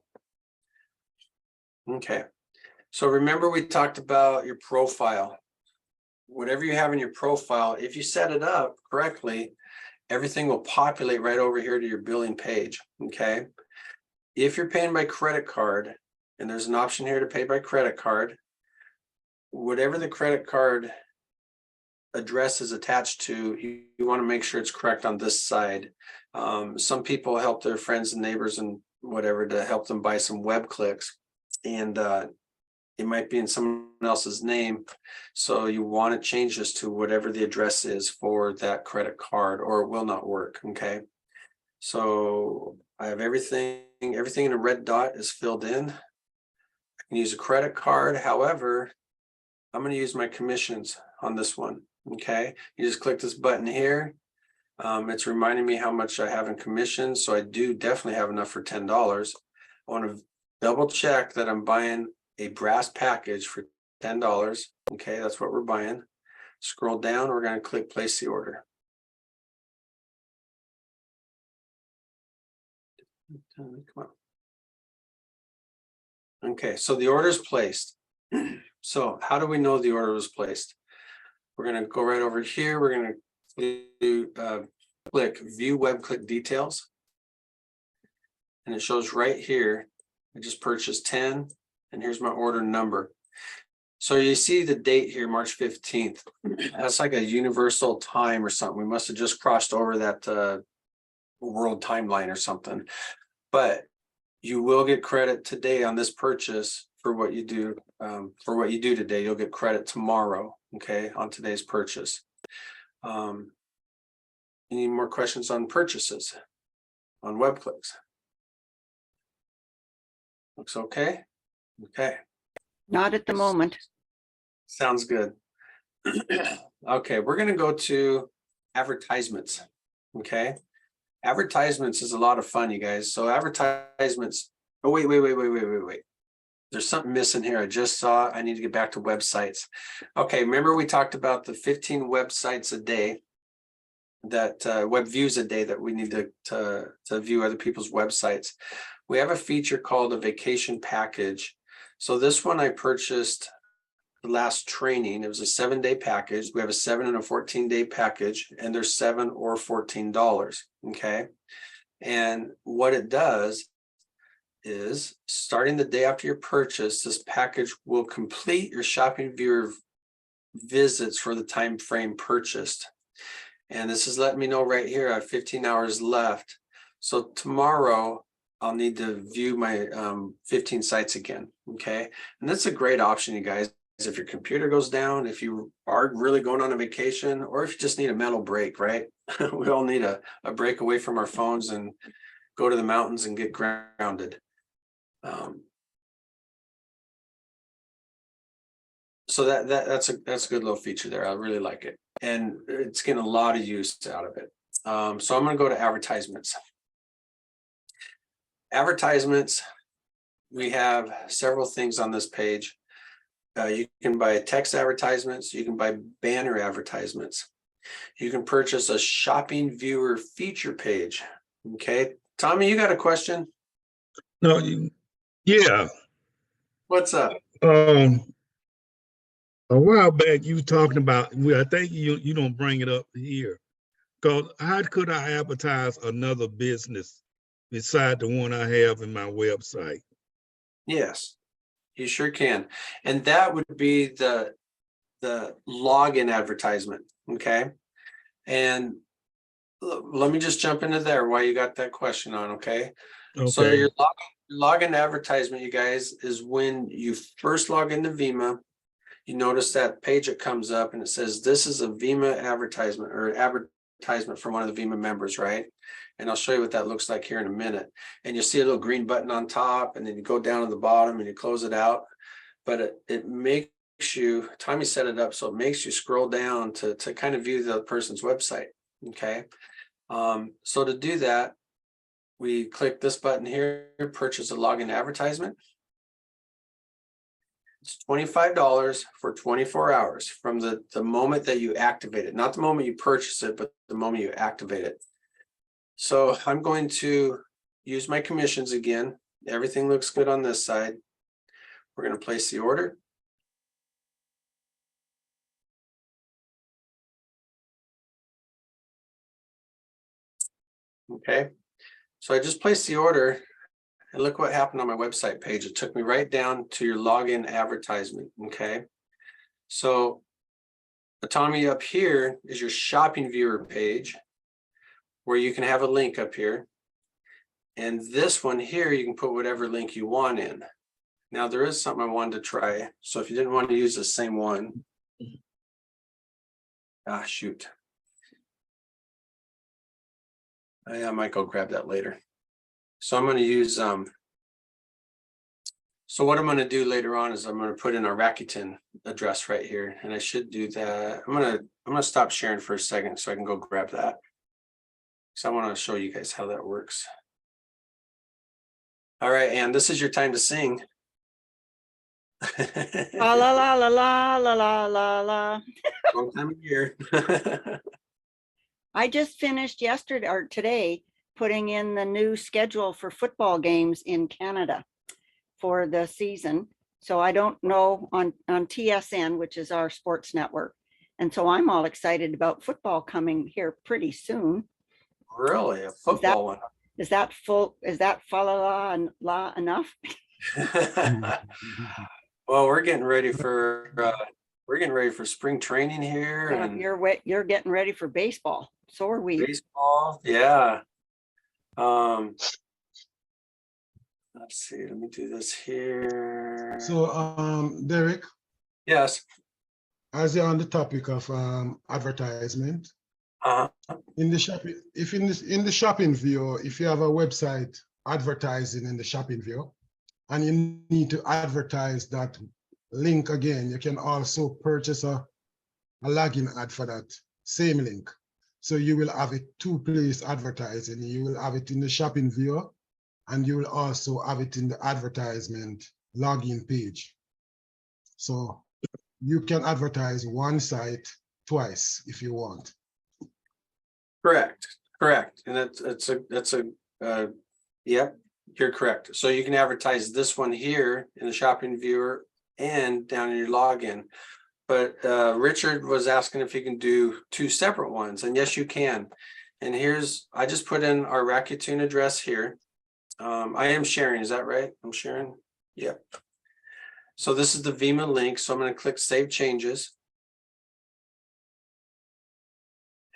Okay. So remember, we talked about your profile. Whatever you have in your profile, if you set it up correctly, everything will populate right over here to your billing page. Okay. If you're paying by credit card, and there's an option here to pay by credit card, whatever the credit card address is attached to, you want to make sure it's correct on this side. Some people help their friends and neighbors and whatever to help them buy some web clicks, and it might be in someone else's name. So you want to change this to whatever the address is for that credit card, or it will not work. Okay. So I have everything in a red dot is filled in. I can use a credit card. However, I'm going to use my commissions on this one. Okay. You just click this button here. It's reminding me how much I have in commissions. So I do definitely have enough for $10. I want to double check that I'm buying a brass package for $10. Okay, that's what we're buying. Scroll down, we're going to click place the order. Come on. Okay, so the order is placed. So how do we know the order was placed? We're going to go right over here. We're going to click view web click details. And it shows right here, I just purchased 10, and here's my order number. So you see the date here, March 15th. That's like a universal time or something. We must have just crossed over that world timeline or something. But you will get credit today on this purchase for what you do. For what you do today, you'll get credit tomorrow, okay, on today's purchase. Any more questions on purchases on web clicks? Looks okay. Okay. Not at the moment. Sounds good. Okay, we're going to go to advertisements. Okay. Advertisements is a lot of fun, you guys. So advertisements. Oh, wait. There's something missing here. I just saw. I need to get back to websites. Okay, remember we talked about the 15 websites a day, that web views a day that we need to view other people's websites. We have a feature called a vacation package. So this one I purchased the last training. It was a 7-day package. We have a 7 and a 14-day package, and they're $7 or $14. Okay. And what it does is starting the day after your purchase, this package will complete your shopping viewer visits for the time frame purchased. And this is letting me know right here, I have 15 hours left. So tomorrow I'll need to view my 15 sites again. Okay. And that's a great option, you guys. If your computer goes down, if you are really going on a vacation, or if you just need a mental break, right? We all need a break away from our phones and go to the mountains and get grounded. So that's a good little feature there. I really like it. And it's getting a lot of use out of it. So I'm going to go to advertisements. Advertisements, we have several things on this page. You can buy text advertisements. You can buy banner advertisements. You can purchase a shopping viewer feature page. Okay. Tommy, you got a question? No, yeah. What's up? A while back you talking about, well, I think you don't bring it up here. Because how could I advertise another business beside the one I have in my website? Yes, you sure can. And that would be the login advertisement. Okay. And let me just jump into there while you got that question on. Okay. So Okay. your login advertisement, you guys, is when you first log into Vima. You notice that page that comes up and it says, this is a Vima advertisement or advertisement from one of the Vima members, right? And I'll show you what that looks like here in a minute. And you'll see a little green button on top, and then you go down to the bottom and you close it out. But it makes you, Tommy set it up so it makes you scroll down to kind of view the person's website. Okay. So to do that, we click this button here, purchase a login advertisement. It's $25 for 24 hours from the moment that you activate it, not the moment you purchase it, but the moment you activate it. So I'm going to use my commissions again. Everything looks good on this side. We're going to place the order. Okay. So I just placed the order. And look what happened on my website page. It took me right down to your login advertisement. Okay. So Tommy, up here is your shopping viewer page where you can have a link up here. And this one here, you can put whatever link you want in. Now there is something I wanted to try. So if you didn't want to use the same one, shoot. I might go grab that later. So I'm going to use, so what I'm going to do later on is I'm going to put in our Rakuten address right here. And I should do that. I'm going to stop sharing for a second so I can go grab that. So I want to show you guys how that works. All right. And this is your time to sing. La la la la la la la la la. Long time of year. I just finished yesterday or today putting in the new schedule for football games in Canada for the season. So I don't know on TSN, which is our sports network. And so I'm all excited about football coming here pretty soon. Really? A football one? Is that fa la and la enough? Well, we're getting ready for spring training here, and You're getting ready for baseball. So are we. baseball. Yeah. Let's see. Let me do this here. So, Derek, Yes. as you're on the topic of advertisement, in the shopping, in the shopping view, if you have a website advertising in the shopping view, and you need to advertise that link again, you can also purchase a login ad for that same link. So you will have it two-place advertising. You will have it in the shopping view, and you will also have it in the advertisement login page. So you can advertise one site twice if you want. Correct. And yep, you're correct. So you can advertise this one here in the shopping viewer and down in your login. But Richard was asking if you can do two separate ones, and yes, you can. And I just put in our Rakuten address here. I am sharing, is that right? I'm sharing? Yep. So this is the Vima link, so I'm gonna click Save Changes.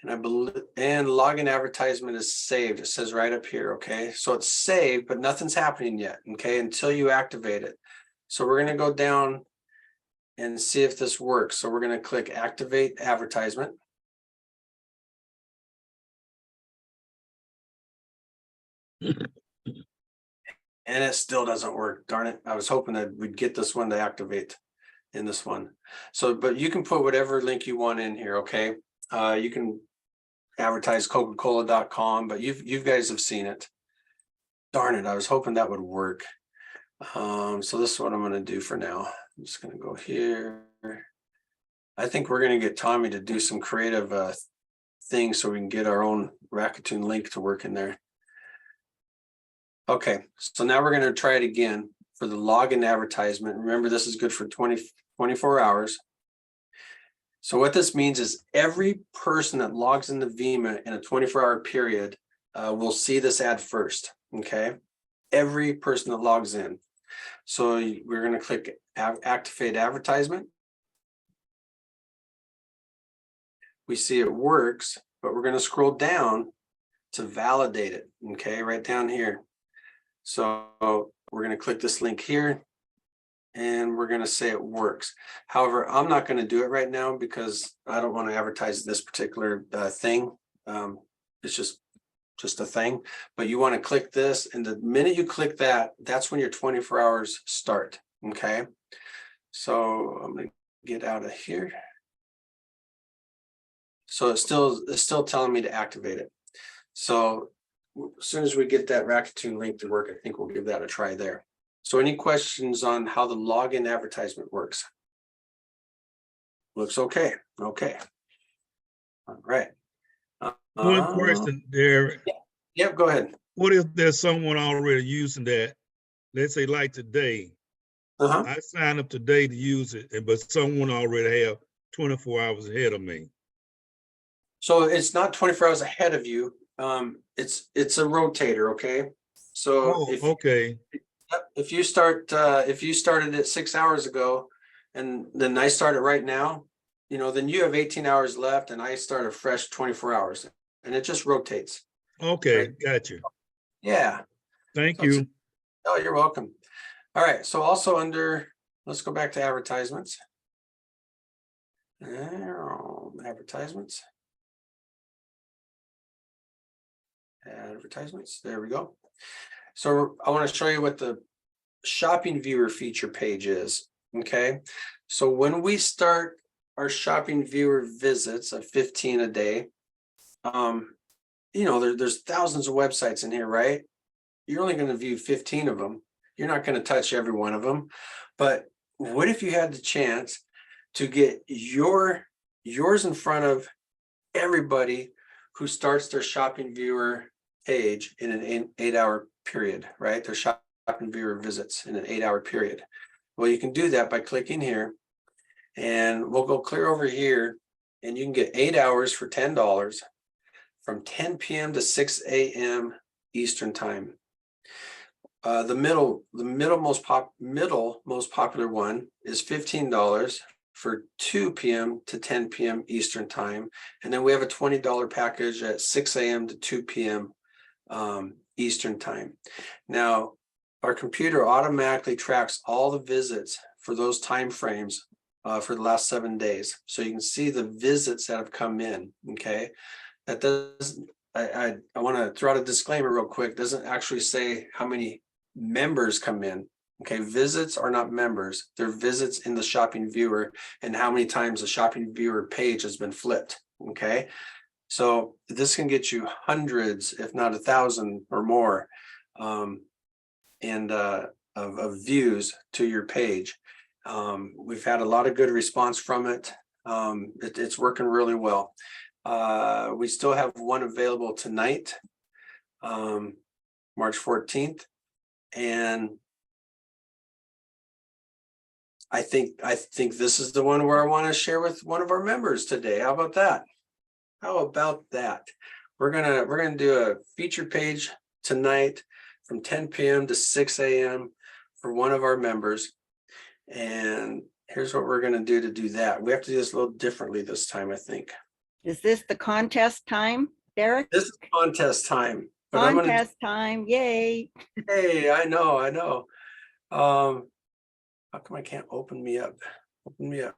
And I believe, and login advertisement is saved. It says right up here, okay? So it's saved, but nothing's happening yet, okay, until you activate it. So we're gonna go down and see if this works. So we're gonna click Activate Advertisement. And it still doesn't work, darn it. I was hoping that we'd get this one to activate in this one. So, but you can put whatever link you want in here, okay? You can advertise coca-cola.com, but you guys have seen it. Darn it, I was hoping that would work. So this is what I'm gonna do for now. I'm just gonna go here. I think we're gonna get Tommy to do some creative things so we can get our own Rakuten link to work in there. Okay, so now we're gonna try it again for the login advertisement. Remember, this is good for 24 hours. So what this means is every person that logs into Vima in a 24-hour period will see this ad first, okay? Every person that logs in. So we're gonna click Activate Advertisement. We see it works, but we're gonna scroll down to validate it, okay? Right down here. So we're going to click this link here and we're going to say it works. However, I'm not going to do it right now because I don't want to advertise this particular thing. It's just a thing, but you want to click this, and the minute you click that, that's when your 24 hours start. Okay. So I'm going to get out of here. So it's still telling me to activate it. So as soon as we get that Rakuten link to work, I think we'll give that a try there. So any questions on how the login advertisement works? Looks okay. Okay. All right. One question there. Yep, go ahead. What if there's someone already using that? Let's say like today, I signed up today to use it, but someone already have 24 hours ahead of me. So it's not 24 hours ahead of you. It's a rotator, okay? So if you started it 6 hours ago and then I started right now, you know, then you have 18 hours left and I start a fresh 24 hours and it just rotates. Okay, right? got you. Yeah. Thank you. Oh, you're welcome. All right, so also under, let's go back to advertisements. Advertisements. Advertisements, there we go. So I want to show you what the shopping viewer feature page is. Okay, so when we start our shopping viewer visits of 15 a day, you know, there's thousands of websites in here, right? You're only going to view 15 of them. You're not going to touch every one of them. But what if you had the chance to get yours in front of everybody who starts their shopping viewer page in an 8-hour period, right? Their shopping viewer visits in an 8-hour period. Well, you can do that by clicking here, and we'll go clear over here, and you can get 8 hours for $10 from 10 p.m. to 6 a.m. Eastern time. The middle most popular one is $15 for 2 p.m. to 10 p.m. Eastern time. And then we have a $20 package at 6 a.m. to 2 p.m. Eastern time. Now, our computer automatically tracks all the visits for those time frames for the last 7 days. So you can see the visits that have come in, okay? That doesn't, I want to throw out a disclaimer real quick, doesn't actually say how many members come in. Okay, visits are not members, they're visits in the shopping viewer and how many times the shopping viewer page has been flipped. Okay, so this can get you hundreds, if not 1,000 or more, of views to your page. We've had a lot of good response from it. It's working really well. We still have one available tonight, March 14th. And I think this is the one where I want to share with one of our members today. How about that? How about that? We're gonna do a feature page tonight from 10 PM to 6 AM for one of our members. And here's what we're gonna do to do that. We have to do this a little differently this time, I think. Is this the contest time, Derek? This is contest time. But I'm gonna, Contest time, yay. hey, I know. How come I can't open me up? Open me up.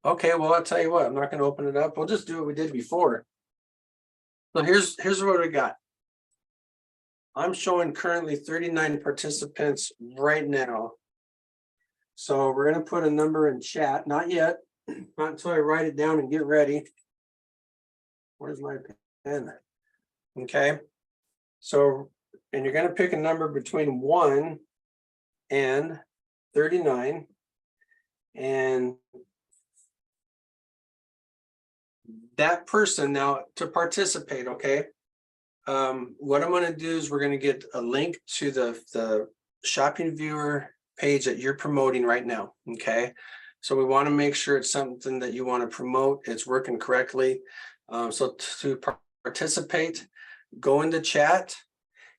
Okay, well, I'll tell you what, I'm not gonna open it up. We'll just do what we did before. So here's what we got. I'm showing currently 39 participants right now. So we're gonna put a number in chat, not yet, not until I write it down and get ready. Where's my pen? Okay, so, and you're gonna pick a number between 1 and 39. And that person now to participate, okay? What I'm gonna do is we're gonna get a link to the shopping viewer page that you're promoting right now, okay? So we wanna make sure it's something that you wanna promote, it's working correctly. So to participate, go into chat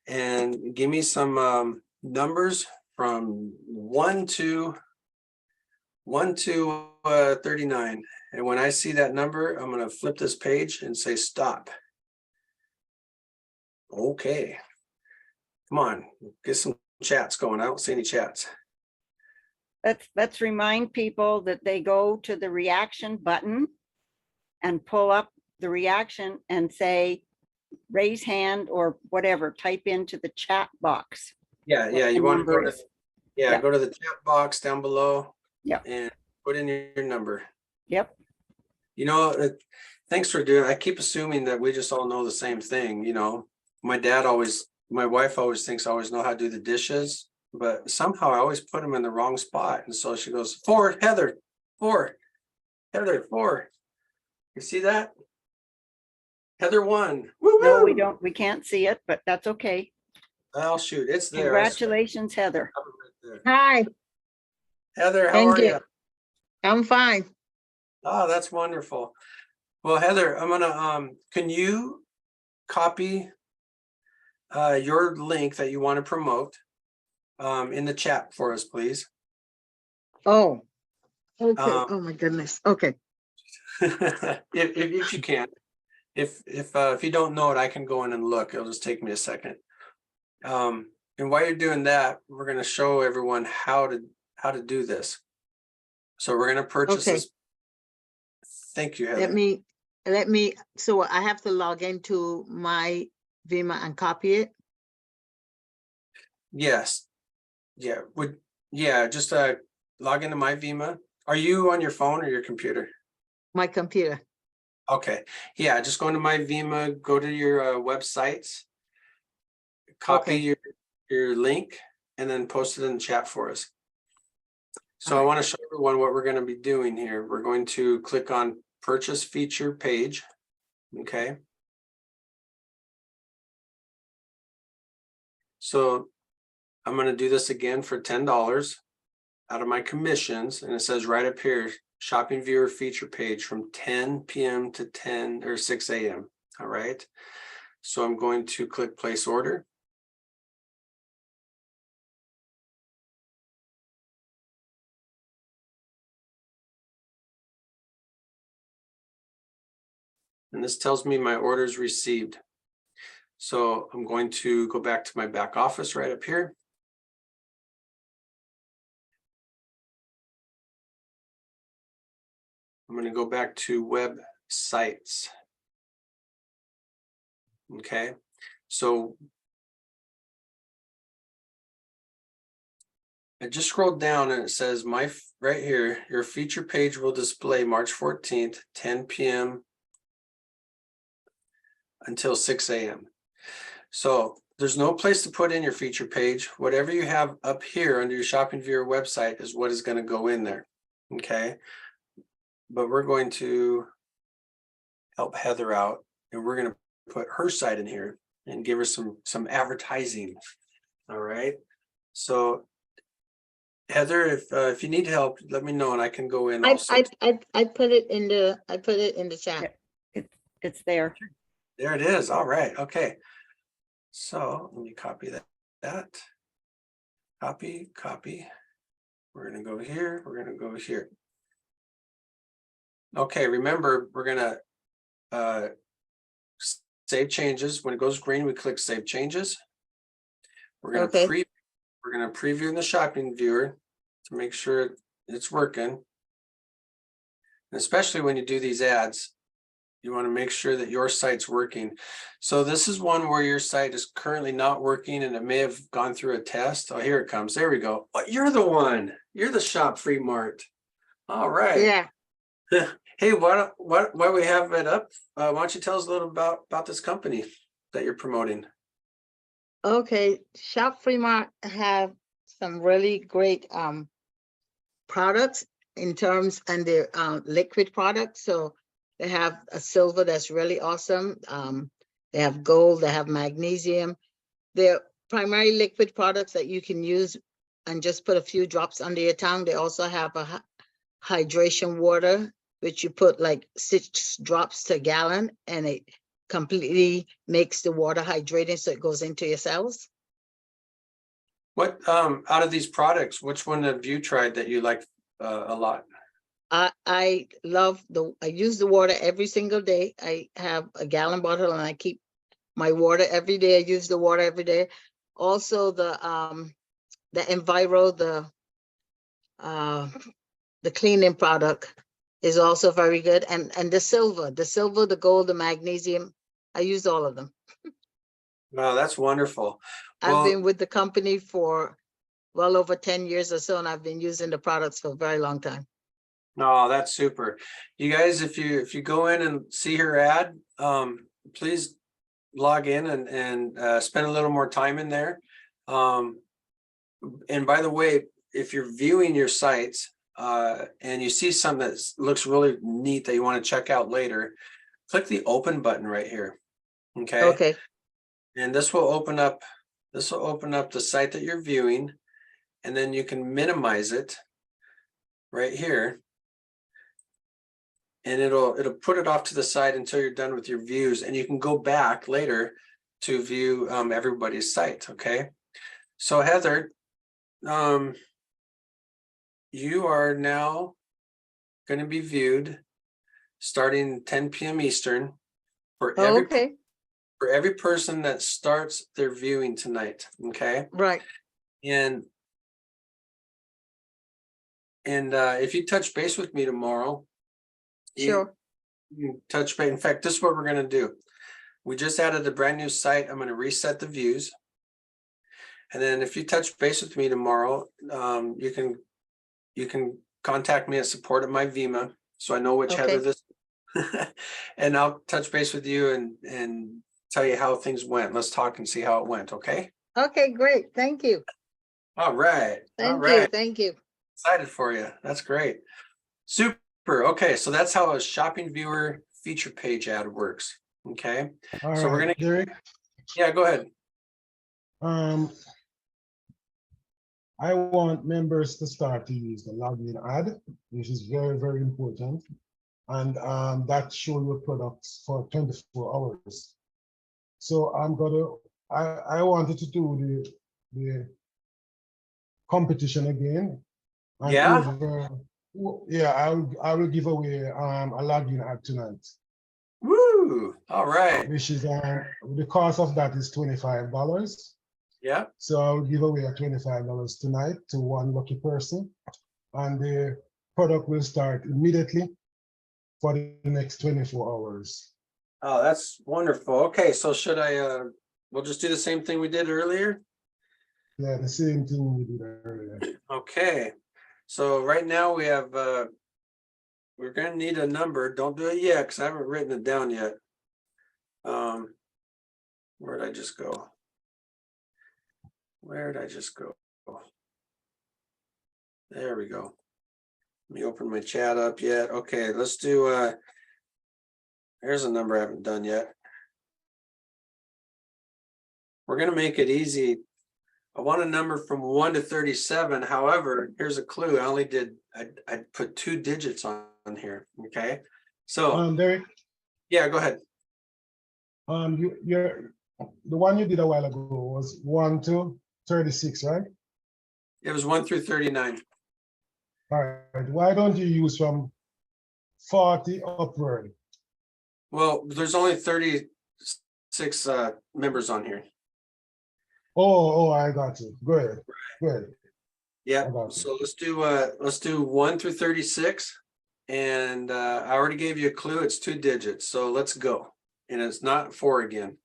and give me some numbers from 1 to 39. And when I see that number, I'm gonna flip this page and say stop. Okay. Come on, get some chats going. I don't see any chats. Let's remind people that they go to the reaction button and pull up the reaction and say, raise hand or whatever, type into the chat box. Yeah, what the you want to go number to, is. yeah, Yeah. go to the chat box down below. Yeah. And put in your number. Yep, You know, thanks for doing, I keep assuming that we just all know the same thing, you know. My wife always thinks I always know how to do the dishes, but somehow I always put them in the wrong spot. And so she goes, 4, Heather, 4, Heather, 4. You see that? Heather 1. Woo no, we woo. don't, we can't see it, but that's okay. Oh, shoot, it's there. I swear. Congratulations, Heather. Hi, Heather, how thank are you. you? I'm fine. Oh, that's wonderful. Well, Heather, I'm gonna, can you copy your link that you want to promote in the chat for us, please? Oh, okay. Um, Oh my goodness. Okay. if you can. If you don't know it, I can go in and look. It'll just take me a second. And while you're doing that, we're going to show everyone how to do this. So we're going to purchase Okay. this. Thank you, Heather. Let me, so I have to log into my Vima and copy it? Yes. Yeah, just log into my Vima. Are you on your phone or your computer? My computer. Okay, yeah, just go into my Vima, go to your websites, copy Okay. your link, and then post it in the chat for us. So I want to show everyone what we're going to be doing here. We're going to click on purchase feature page. Okay. So I'm going to do this again for $10 out of my commissions, and it says right up here, shopping viewer feature page from 10 PM to 10 or 6 AM. All right. So I'm going to click place order. And this tells me my order is received. So I'm going to go back to my back office right up here. I'm going to go back to websites. Okay, so I just scrolled down and it says right here, your feature page will display March 14th, 10 PM until 6 AM. So there's no place to put in your feature page. Whatever you have up here under your shopping viewer website is what is going to go in there. Okay, but we're going to help Heather out, and we're going to put her site in here and give her some advertising. All right, so Heather, if you need help, let me know and I can go in also. I put it in the chat. It's there. There it is. All right. Okay. So let me copy that that. Copy, copy. We're gonna go here, we're gonna go here. Okay, remember, we're gonna save changes. When it goes green, we click Save Changes. We're gonna Okay. preview in the shopping viewer to make sure it's working. And especially when you do these ads, you want to make sure that your site's working. So this is one where your site is currently not working and it may have gone through a test. Oh, here it comes. There we go. Oh, you're the one. You're the Shop Free Mart. All right. Yeah. Hey, why we have it up? Why don't you tell us a little about this company that you're promoting? Okay. Shop Fremont have some really great products in terms and their liquid products. So they have a silver that's really awesome. They have gold, they have magnesium. They're primary liquid products that you can use and just put a few drops under your tongue. They also have a hydration water, which you put like 6 drops to a gallon, and it completely makes the water hydrating so it goes into your cells. What out of these products, which one have you tried that you like a lot? I use the water every single day. I have a gallon bottle and I keep my water every day. I use the water every day. Also the Enviro, the cleaning product is also very good. And the silver, the gold, the magnesium, I use all of them. Wow, that's wonderful. I've Well, been with the company for well over 10 years or so, and I've been using the products for a very long time. no, that's super. You guys, if you go in and see her ad, please log in and spend a little more time in there. And by the way, if you're viewing your sites and you see something that looks really neat that you want to check out later, click the open button right here. Okay. Okay, And this will open up the site that you're viewing, and then you can minimize it right here. And it'll put it off to the side until you're done with your views, and you can go back later to view everybody's site. Okay. So Heather, you are now going to be viewed starting 10 p.m. Eastern for okay, every person that starts their viewing tonight. Okay. right, And if you touch base with me tomorrow, sure. you touch base. In fact, this is what we're going to do. We just added a brand new site. I'm going to reset the views. And then if you touch base with me tomorrow, you can contact me at support@myvima, so I know which Heather Okay. this and I'll touch base with you and tell you how things went. Let's talk and see how it went. Okay. Okay, great. Thank you. All right. All Thank right. you. Thank you. Excited for you. That's great. Super. Okay. So that's how a shopping viewer feature page ad works. Okay. All So we're right, gonna, Derek. yeah, go ahead. I want members to start to use the login ad, which is very, very important. And that show your products for 24 hours. So I wanted to do the competition again. And Yeah. I will give away a login ad tonight. Woo. All right. Which is the cost of that is $25. Yeah. So I'll give away a $25 tonight to one lucky person, and the product will start immediately for the next 24 hours. Oh, that's wonderful. Okay. So should we'll just do the same thing we did earlier. Yeah, the same thing we did earlier. Okay. So right now we have, we're going to need a number. Don't do it yet because I haven't written it down yet. Where did I just go? Where did I just go? There we go. Let me open my chat up yet. Okay, let's do, here's a number I haven't done yet. We're going to make it easy. I want a number from 1 to 37. However, here's a clue. I put 2 digits on here. Okay. So, Derek, yeah, go ahead. the one you did a while ago was 1 to 36, right? It was 1 through 39. All right, why don't you use from 40 upward? Well, there's only 36 members on here. Oh, I got you. Go ahead. Go ahead. Yeah, I got you. so let's do 1 through 36. And I already gave you a clue. It's 2 digits. So let's go. And it's not 4 again.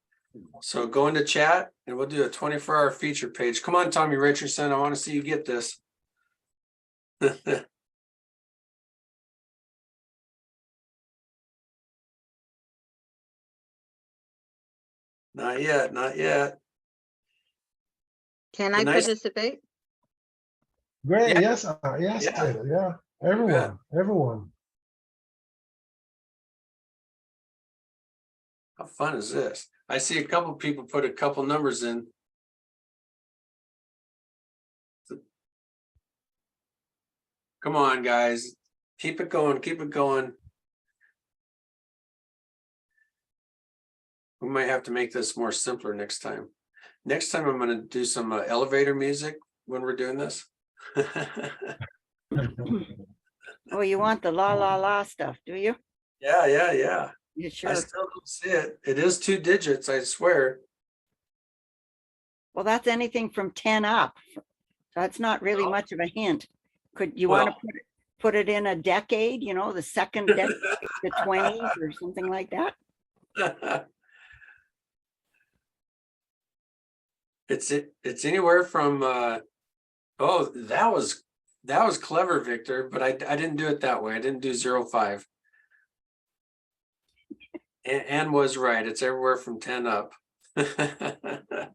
So go into chat and we'll do a 24-hour feature page. Come on, Tommy Richardson. I want to see you get this. Not yet, not yet. Can I Nice. participate? Great, Yeah. yes, yes, Yeah. Taylor, yeah, everyone. How fun is this? I see a couple people put a couple numbers in. Come on, guys. Keep it going, keep it going. We might have to make this more simpler next time. Next time I'm gonna do some elevator music when we're doing this. Oh, you want the la la la stuff, do you? Yeah. You I sure? still don't see it. It is 2 digits, I swear. Well, that's anything from 10 up. So that's not really Oh. much of a hint. Could you want to Well- put it in a decade, you know, the second decade, the 20s or something like that? It's anywhere from oh, that was clever, Victor, but I didn't do it that way. I didn't do 05. And was right. It's everywhere from 10 up. I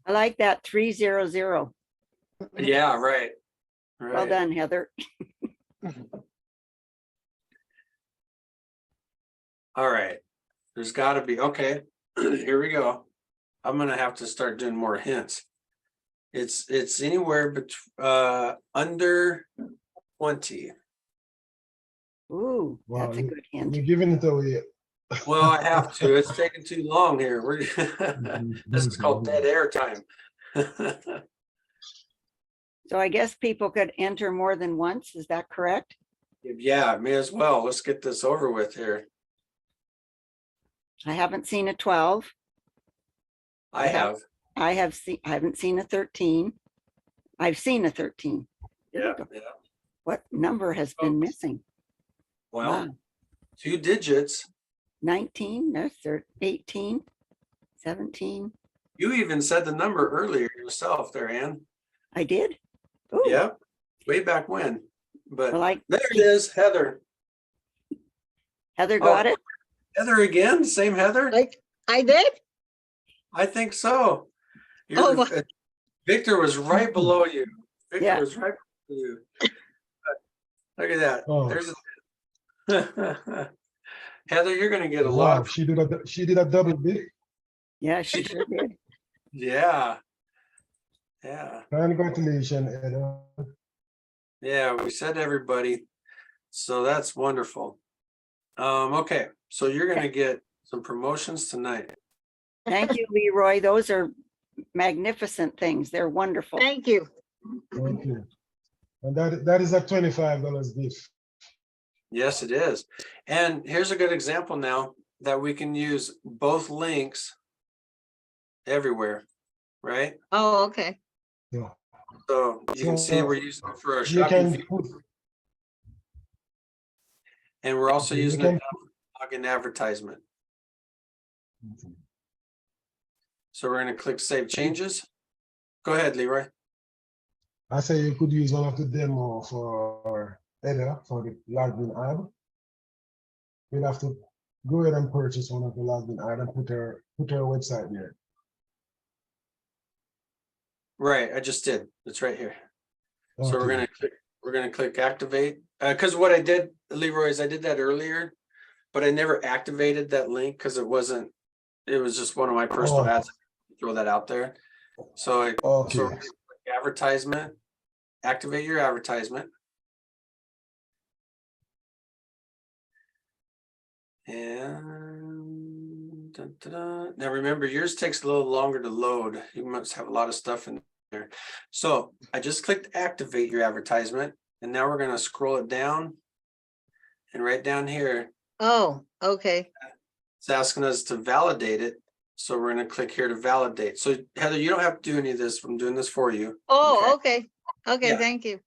like that 300. Yeah, right. Well Right. done, Heather. All right. There's got to be, okay. Here we go. I'm gonna have to start doing more hints. It's anywhere under 20. Ooh, Wow, that's a good hint. You're giving it away. Well, I have to. It's taking too long here. We're this is called dead air time. So I guess people could enter more than once. Is that correct? Yeah, may as well. Let's get this over with here. I haven't seen a 12. I have. I haven't seen a 13. I've seen a 13. There you Yeah, go. yeah. What number has been missing? Well, Wow. 2 digits. 19, that's 18, 17. You even said the number earlier yourself there, Ann. I did? Ooh, Yeah, way back when. But well, there it is, Heather. Heather got Oh. it? Heather again? Same Heather? Like, I did? I think so. Oh, You're- Victor was right below you. Victor Yeah. was right below you. Look at that. Oh. There's Heather, you're gonna get a Wow, lot. she did a double dip. Yeah, she sure did. Yeah. Yeah. Congratulations, Eda. Yeah, we said everybody. So that's wonderful. Okay, so you're gonna get some promotions tonight. Thank you, Leroy. Those are magnificent things. They're wonderful. Thank you. Thank you. And that is a $25 gift. Yes, it is. And here's a good example now that we can use both links everywhere, right? Oh, okay. Yeah. So you can see we're using it for our You shopping can fee, put, and we're also you using can- it for login advertisement. So we're gonna click Save Changes. Go ahead, Leroy. I say you could use one of the demo for Eda for the login ad. You'd have to go ahead and purchase one of the login ad and put her website there. Right, I just did. It's right here. So Okay. we're gonna click activate. Because what I did, Leroy, is I did that earlier, but I never activated that link because it was just one of my personal Oh. ads. Throw that out there. So Okay. advertisement, activate your advertisement. And Now remember, yours takes a little longer to load. You must have a lot of stuff in there. So I just clicked activate your advertisement, and now we're gonna scroll it down. And right down here, Oh, okay. it's asking us to validate it. So we're gonna click here to validate. So Heather, you don't have to do any of this. I'm doing this for you. Oh, okay. Okay, Yeah. thank you.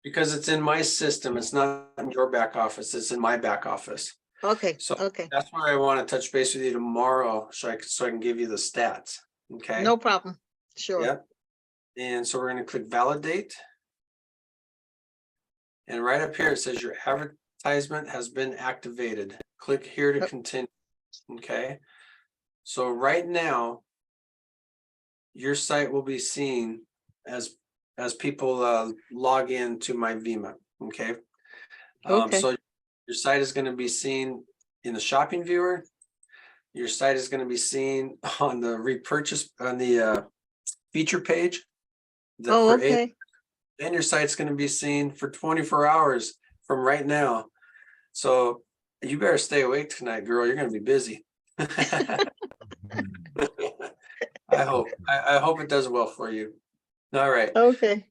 Because it's in my system. It's not in your back office. It's in my back office. Okay, So okay. that's why I want to touch base with you tomorrow so I can give you the stats. Okay. No problem. Sure. Yep. And so we're going to click validate. And right up here, it says your advertisement has been activated. Click here to continue. Okay. So right now, your site will be seen as people log in to my Vima. Okay. Okay. So your site is going to be seen in the shopping viewer. Your site is going to be seen on the repurchase on the feature page. Oh, okay. Then your site's going to be seen for 24 hours from right now. So you better stay awake tonight, girl. You're going to be busy. I hope it does well for you. All right. Okay.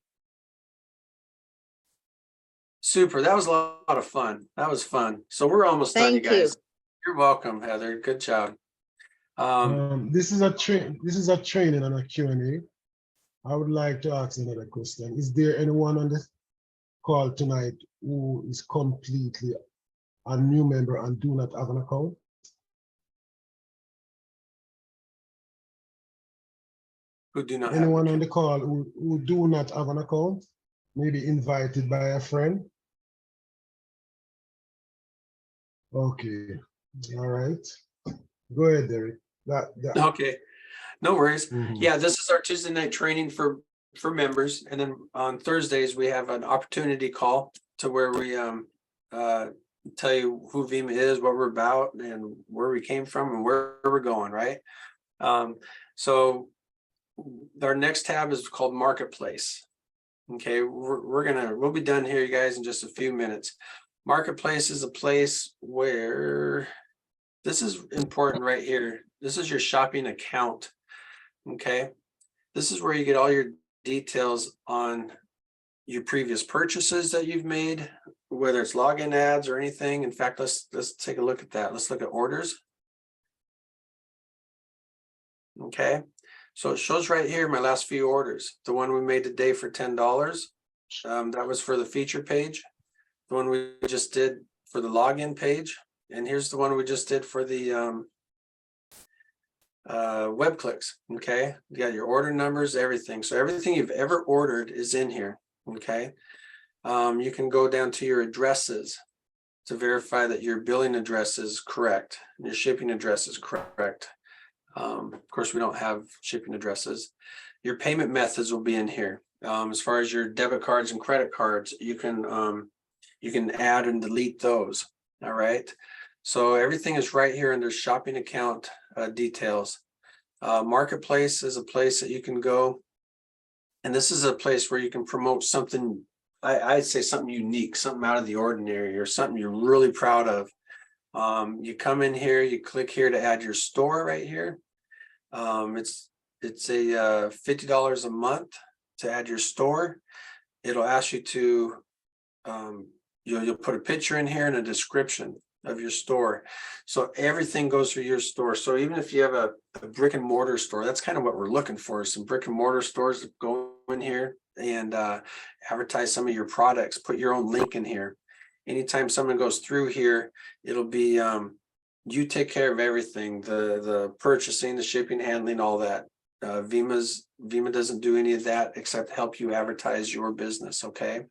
Super. That was a lot of fun. That was fun. So we're almost done, you Thank you. guys. You're welcome, Heather. Good job. This is a training and a Q&A. I would like to ask another question. Is there anyone on this call tonight who is completely a new member and do not have an account? Who do not have Anyone an on the call who do not have an account, maybe invited by a friend? Okay, all right. Go ahead, Derek. Okay, no worries. Mhm. Yeah, this is our Tuesday night training for members, and then on Thursdays we have an opportunity call to where we tell you who Vima is, what we're about, and where we came from, and where we're going. Right. So our next tab is called Marketplace. Okay, we'll be done here, you guys, in just a few minutes. Marketplace is a place where this is important right here. This is your shopping account. Okay, this is where you get all your details on your previous purchases that you've made, whether it's login ads or anything. In fact, let's take a look at that. Let's look at orders. Okay, so it shows right here my last few orders. The one we made today for $10, that was for the feature page. The one we just did for the login page, and here's the one we just did for the web clicks. Okay, you got your order numbers, everything. So everything you've ever ordered is in here. Okay, you can go down to your addresses to verify that your billing address is correct and your shipping address is correct. Of course, we don't have shipping addresses. Your payment methods will be in here. As far as your debit cards and credit cards, you can add and delete those. All right. So everything is right here under shopping account details. Marketplace is a place that you can go. And this is a place where you can promote something, I'd say something unique, something out of the ordinary, or something you're really proud of. You come in here, you click here to add your store right here. It's a $50 a month to add your store. It'll ask you to, you'll put a picture in here and a description of your store. So everything goes through your store. So even if you have a brick and mortar store, that's kind of what we're looking for, some brick and mortar stores that go in here and advertise some of your products, put your own link in here. Anytime someone goes through here, it'll be you take care of everything, the purchasing, the shipping, handling, all that. Vima doesn't do any of that except help you advertise your business. Okay.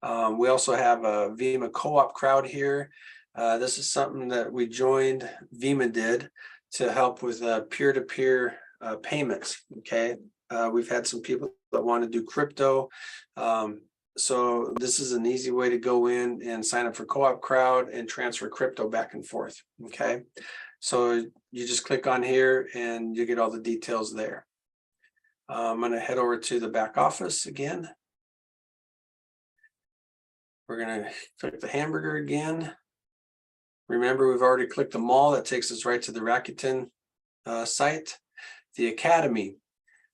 We also have a Vima co-op crowd here. This is something that we joined, Vima did, to help with peer-to-peer payments. Okay. We've had some people that want to do crypto. So this is an easy way to go in and sign up for co-op crowd and transfer crypto back and forth. Okay. So you just click on here and you get all the details there. I'm going to head over to the back office again. We're going to click the hamburger again. Remember, we've already clicked the mall. That takes us right to the Rakuten site, the Academy.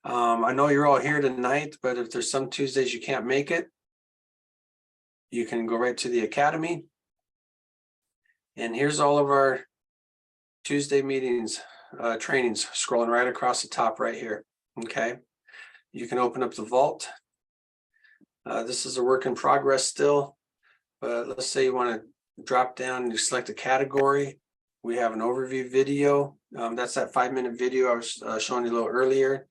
I know you're all here tonight, but if there's some Tuesdays you can't make it, you can go right to the Academy. And here's all of our Tuesday meetings, trainings, scrolling right across the top right here. Okay. You can open up the vault. This is a work in progress still, but let's say you want to drop down and you select a category. We have an overview video. That's that 5-minute video I was showing you a little earlier.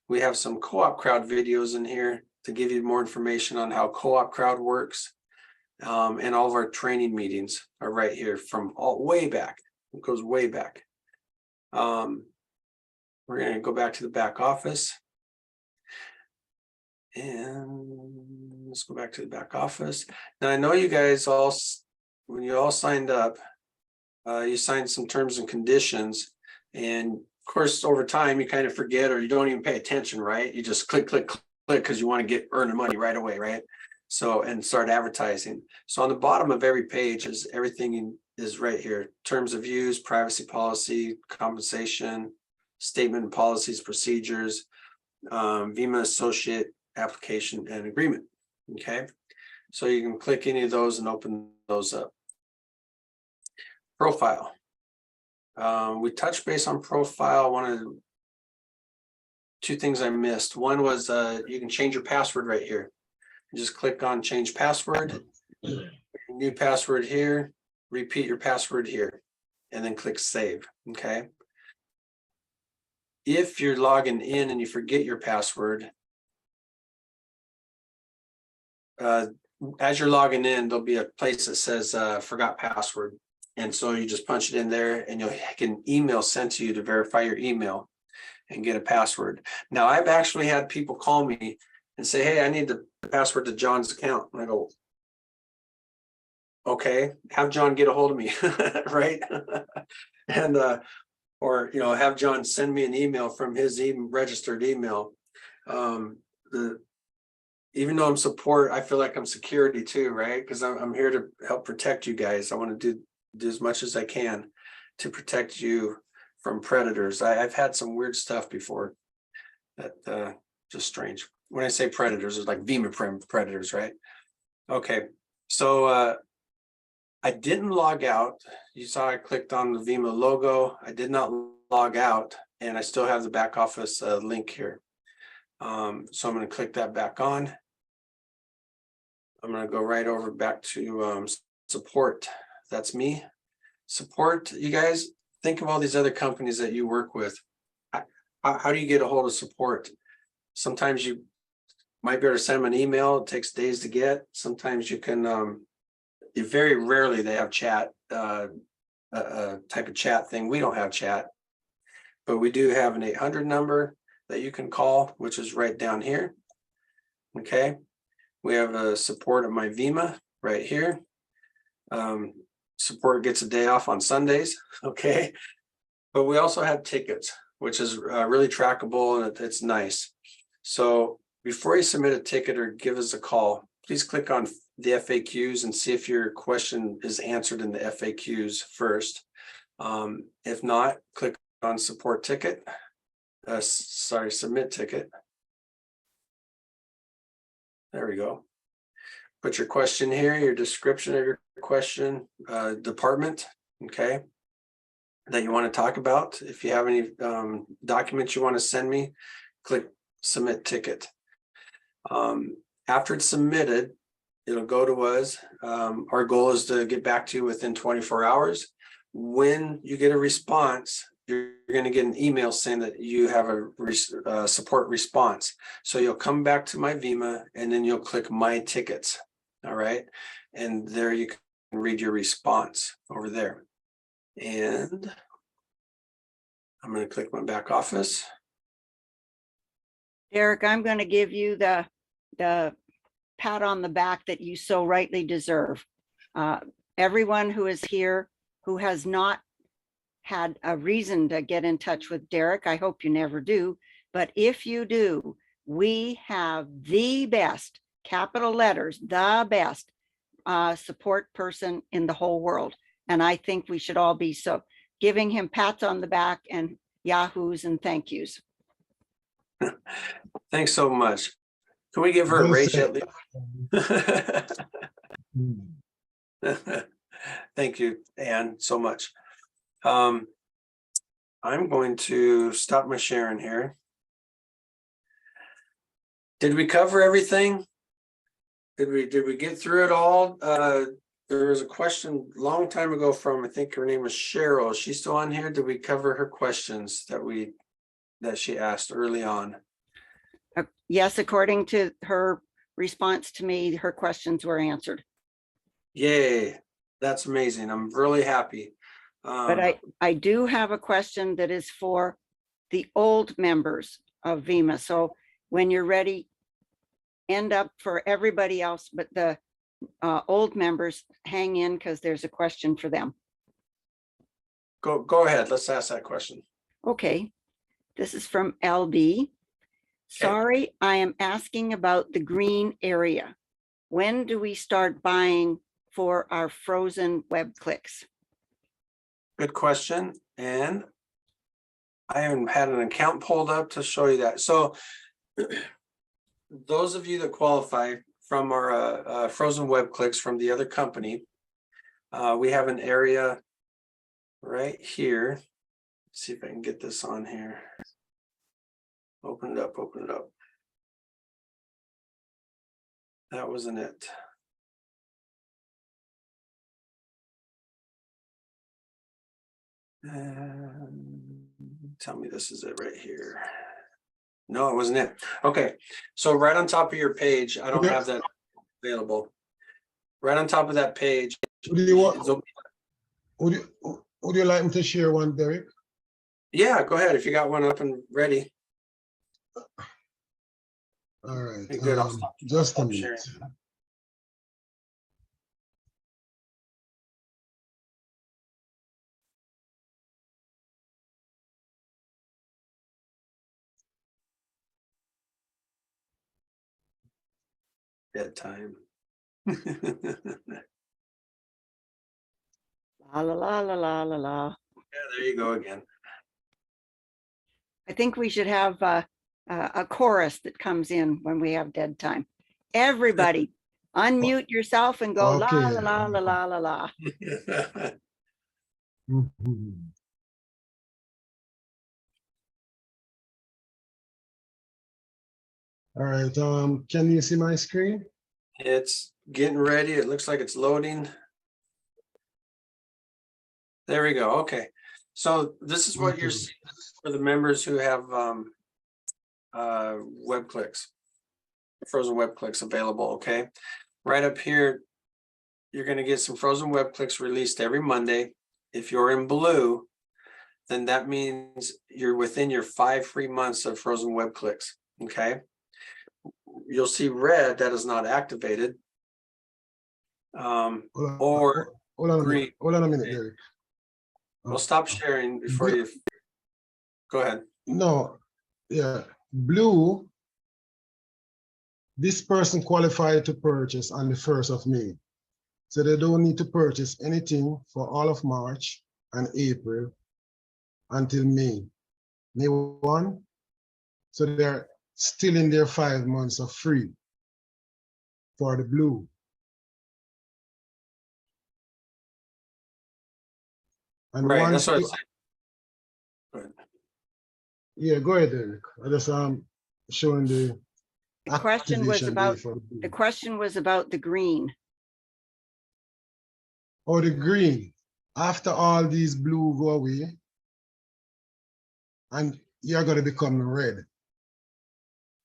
We have some Co-op Crowd videos in here to give you more information on how Co-op Crowd works. And all of our training meetings are right here from way back. It goes way back. We're going to go back to the back office. And let's go back to the back office. Now, I know you guys all, when you all signed up, you signed some terms and conditions. And of course, over time, you kind of forget or you don't even pay attention, right? You just click, click, click, because you want to get earning money right away, right? So, and start advertising. So on the bottom of every page is everything is right here. Terms of use, privacy policy, compensation, statement of policies, procedures, VEMA associate application and agreement. Okay. So you can click any of those and open those up. Profile. We touched base on profile. Two things I missed. One was you can change your password right here. Just click on change password, new password here, repeat your password here, and then click save. Okay. If you're logging in and you forget your password, as you're logging in, there'll be a place that says forgot password. And so you just punch it in there and you'll get an email sent to you to verify your email and get a password. Now, I've actually had people call me and say, hey, I need the password to John's account. And I go, okay, have John get a hold of me, right? And or have John send me an email from his registered email. Even though I'm support, I feel like I'm security too, right? Because I'm here to help protect you guys. I want to do as much as I can to protect you from predators. I've had some weird stuff before that just strange. When I say predators, it's like VEMA predators, right? Okay, so I didn't log out. You saw I clicked on the VEMA logo. I did not log out, and I still have the back office link here. So I'm going to click that back on. I'm going to go right over back to support. That's me. Support, you guys, think of all these other companies that you work with. How do you get a hold of support? Sometimes you might be able to send them an email. It takes days to get. Sometimes you can, very rarely they have chat, type of chat thing. We don't have chat, but we do have an 800 number that you can call, which is right down here. Okay. We have a support of my VEMA right here. Support gets a day off on Sundays. Okay. But we also have tickets, which is really trackable and it's nice. So before you submit a ticket or give us a call, please click on the FAQs and see if your question is answered in the FAQs first. If not, click on support ticket. Submit ticket. There we go. Put your question here, your description of your question, department, okay, that you want to talk about. If you have any documents you want to send me, click submit ticket. After it's submitted, it'll go to us. Our goal is to get back to you within 24 hours. When you get a response, you're going to get an email saying that you have a support response. So you'll come back to my VEMA and then you'll click my tickets. All right. And there you can read your response over there. And I'm going to click my back office. Derek, I'm going to give you the pat on the back that you so rightly deserve. Everyone who is here who has not had a reason to get in touch with Derek, I hope you never do, but if you do, we have the best, capital letters, the best support person in the whole world. And I think we should all be so giving him pats on the back and yahoos and thank yous. Thanks so much. Can we give her a Well raise said. at Mm. least? Thank you, Ann, so much. I'm going to stop my sharing here. Did we cover everything? Did we get through it all? There was a question a long time ago from, I think her name was Cheryl. Is she still on here? Did we cover her questions that she asked early on? Yes, according to her response to me, her questions were answered. Yay, that's amazing. I'm really happy. But I do have a question that is for the old members of VEMA. So when you're ready, end up for everybody else, but the old members hang in because there's a question for them. Go ahead. Let's ask that question. Okay, this is from LB. Sorry, I am asking about the green area. When do we start buying for our frozen web clicks? Good question. And I haven't had an account pulled up to show you that. So those of you that qualify from our frozen web clicks from the other company, we have an area right here. Let's see if I can get this on here. Open it up, open it up. That wasn't it. Tell me this is it right here. No, it wasn't it. Okay, so right on top of your page, I don't Okay. have that available. Right on top of that page. Would you like me to share one, Derek? Yeah, go ahead. If you got one up and ready. All right, Be good. I'll stop just a minute. sharing. Bedtime. La la la la la la la. Yeah, there you go again. I think we should have a chorus that comes in when we have dead time. Everybody, unmute yourself and go la Okay. la la la la la la. Mhm. All right, can you see my screen? It's getting ready. It looks like it's loading. There we go. Okay. So this is what you're Okay. seeing for the members who have web clicks, frozen web clicks available. Okay. Right up here, you're going to get some frozen web clicks released every Monday. If you're in blue, then that means you're within your 5 free months of frozen web clicks. Okay. You'll see red, that is not activated. Hold on, Or hold on a green. minute. Hold on a minute, Derek. We'll stop sharing before you. Go ahead. No, yeah, blue. This person qualified to purchase on the 1st of May. So they don't need to purchase anything for all of March and April until May. May 1. So they're still in their 5 months of free for the blue. And Right, once that's what I you, said. Go ahead. yeah, go ahead, Derek. I just showing the The question was activation about date for the blue. the question was about the green. Or the green. After all these blue go away, and you're going to become red.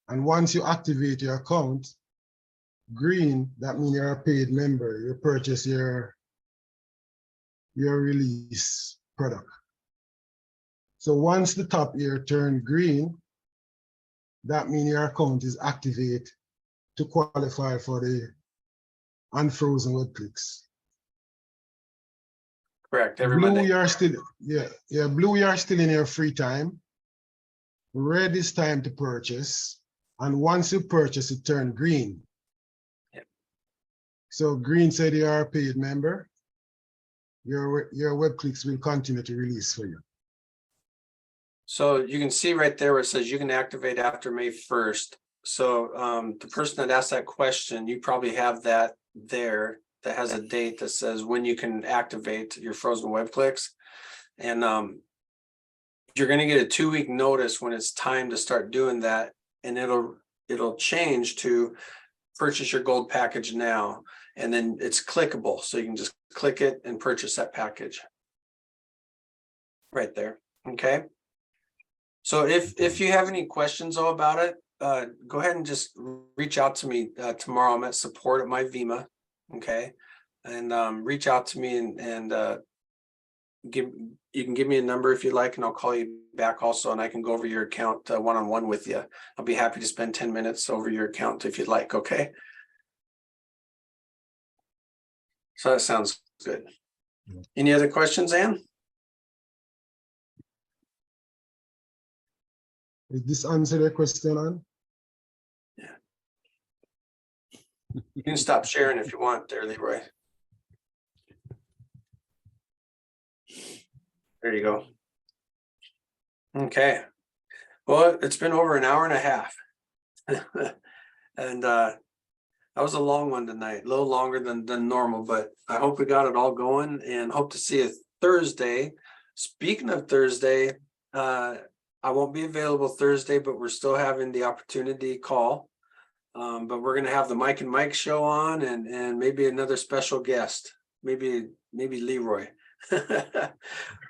And once you activate your account, green, that means you're a paid member. You purchase your release product. So once the top here turn green, that means your account is activated to qualify for the unfrozen web clicks. Correct. Every Blue, Monday. you're still, blue, you're still in your free time. Red is time to purchase. And once you purchase, it turn green. Yep. So green said you are a paid member. Your web clicks will continue to release for you. So you can see right there where it says you can activate after May 1st. So the person that asked that question, you probably have that there that has a date that says when you can activate your frozen web clicks. And you're gonna get a 2-week notice when it's time to start doing that. And it'll change to purchase your gold package now. And then it's clickable. So you can just click it and purchase that package. Right there, okay? So if you have any questions though about it, go ahead and just reach out to me tomorrow. I'm at support@myvima, okay? And reach out to me and you can give me a number if you like, and I'll call you back also, and I can go over your account one-on-one with you. I'll be happy to spend 10 minutes over your account if you'd like, okay? So that sounds good. Any other questions, Ann? Did this answer the question, Ann? You can stop sharing if you want there, Leroy. There you go. Okay. Well, it's been over an hour and a half. And that was a long one tonight, a little longer than normal, but I hope we got it all going and hope to see you Thursday. Speaking of Thursday, I won't be available Thursday, but we're still having the opportunity call. But we're gonna have the Mike and Mike show on and maybe another special guest, maybe Leroy.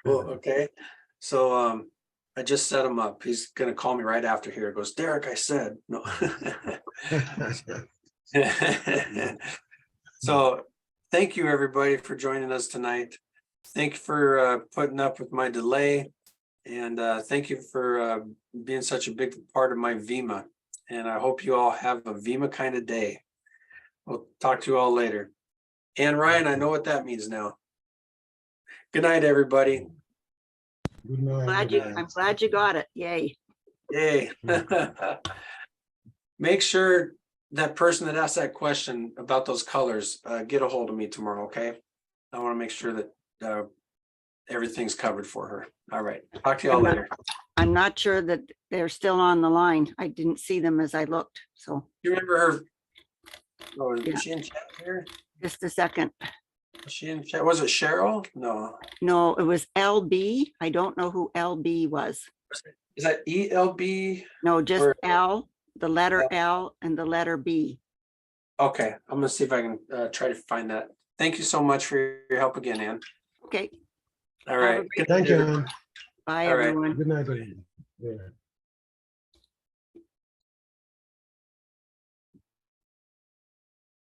Well, okay. So I just set him up. He's gonna call me right after here. He goes, Derek, I said no. So thank you everybody for joining us tonight. Thank you for putting up with my delay. And thank you for being such a big part of my Vima. And I hope you all have a Vima kind of day. We'll talk to you all later. And Ryan, I know what that means now. Good night, everybody. Good night. I'm glad you got it. Yay. Yay. Make sure that person that asked that question about those colors, get a hold of me tomorrow, okay? I want to make sure that everything's covered for her. All right. Talk to you all later. I'm not sure that they're still on the line. I didn't see them as I looked. So You remember her? Oh, Yeah. is she in chat here? just a second. Was she in chat? Was it Cheryl? No. No, it was LB. I don't know who LB was. Is that ELB? No, just Or- L, the letter L and the letter B. Okay, I'm gonna see if I can try to find that. Thank you so much for your help again, Ann. Okay. All Have a right. great Good Thank night, you, everybody. Ann. Bye, All right. everyone. Good night, everyone. Yeah.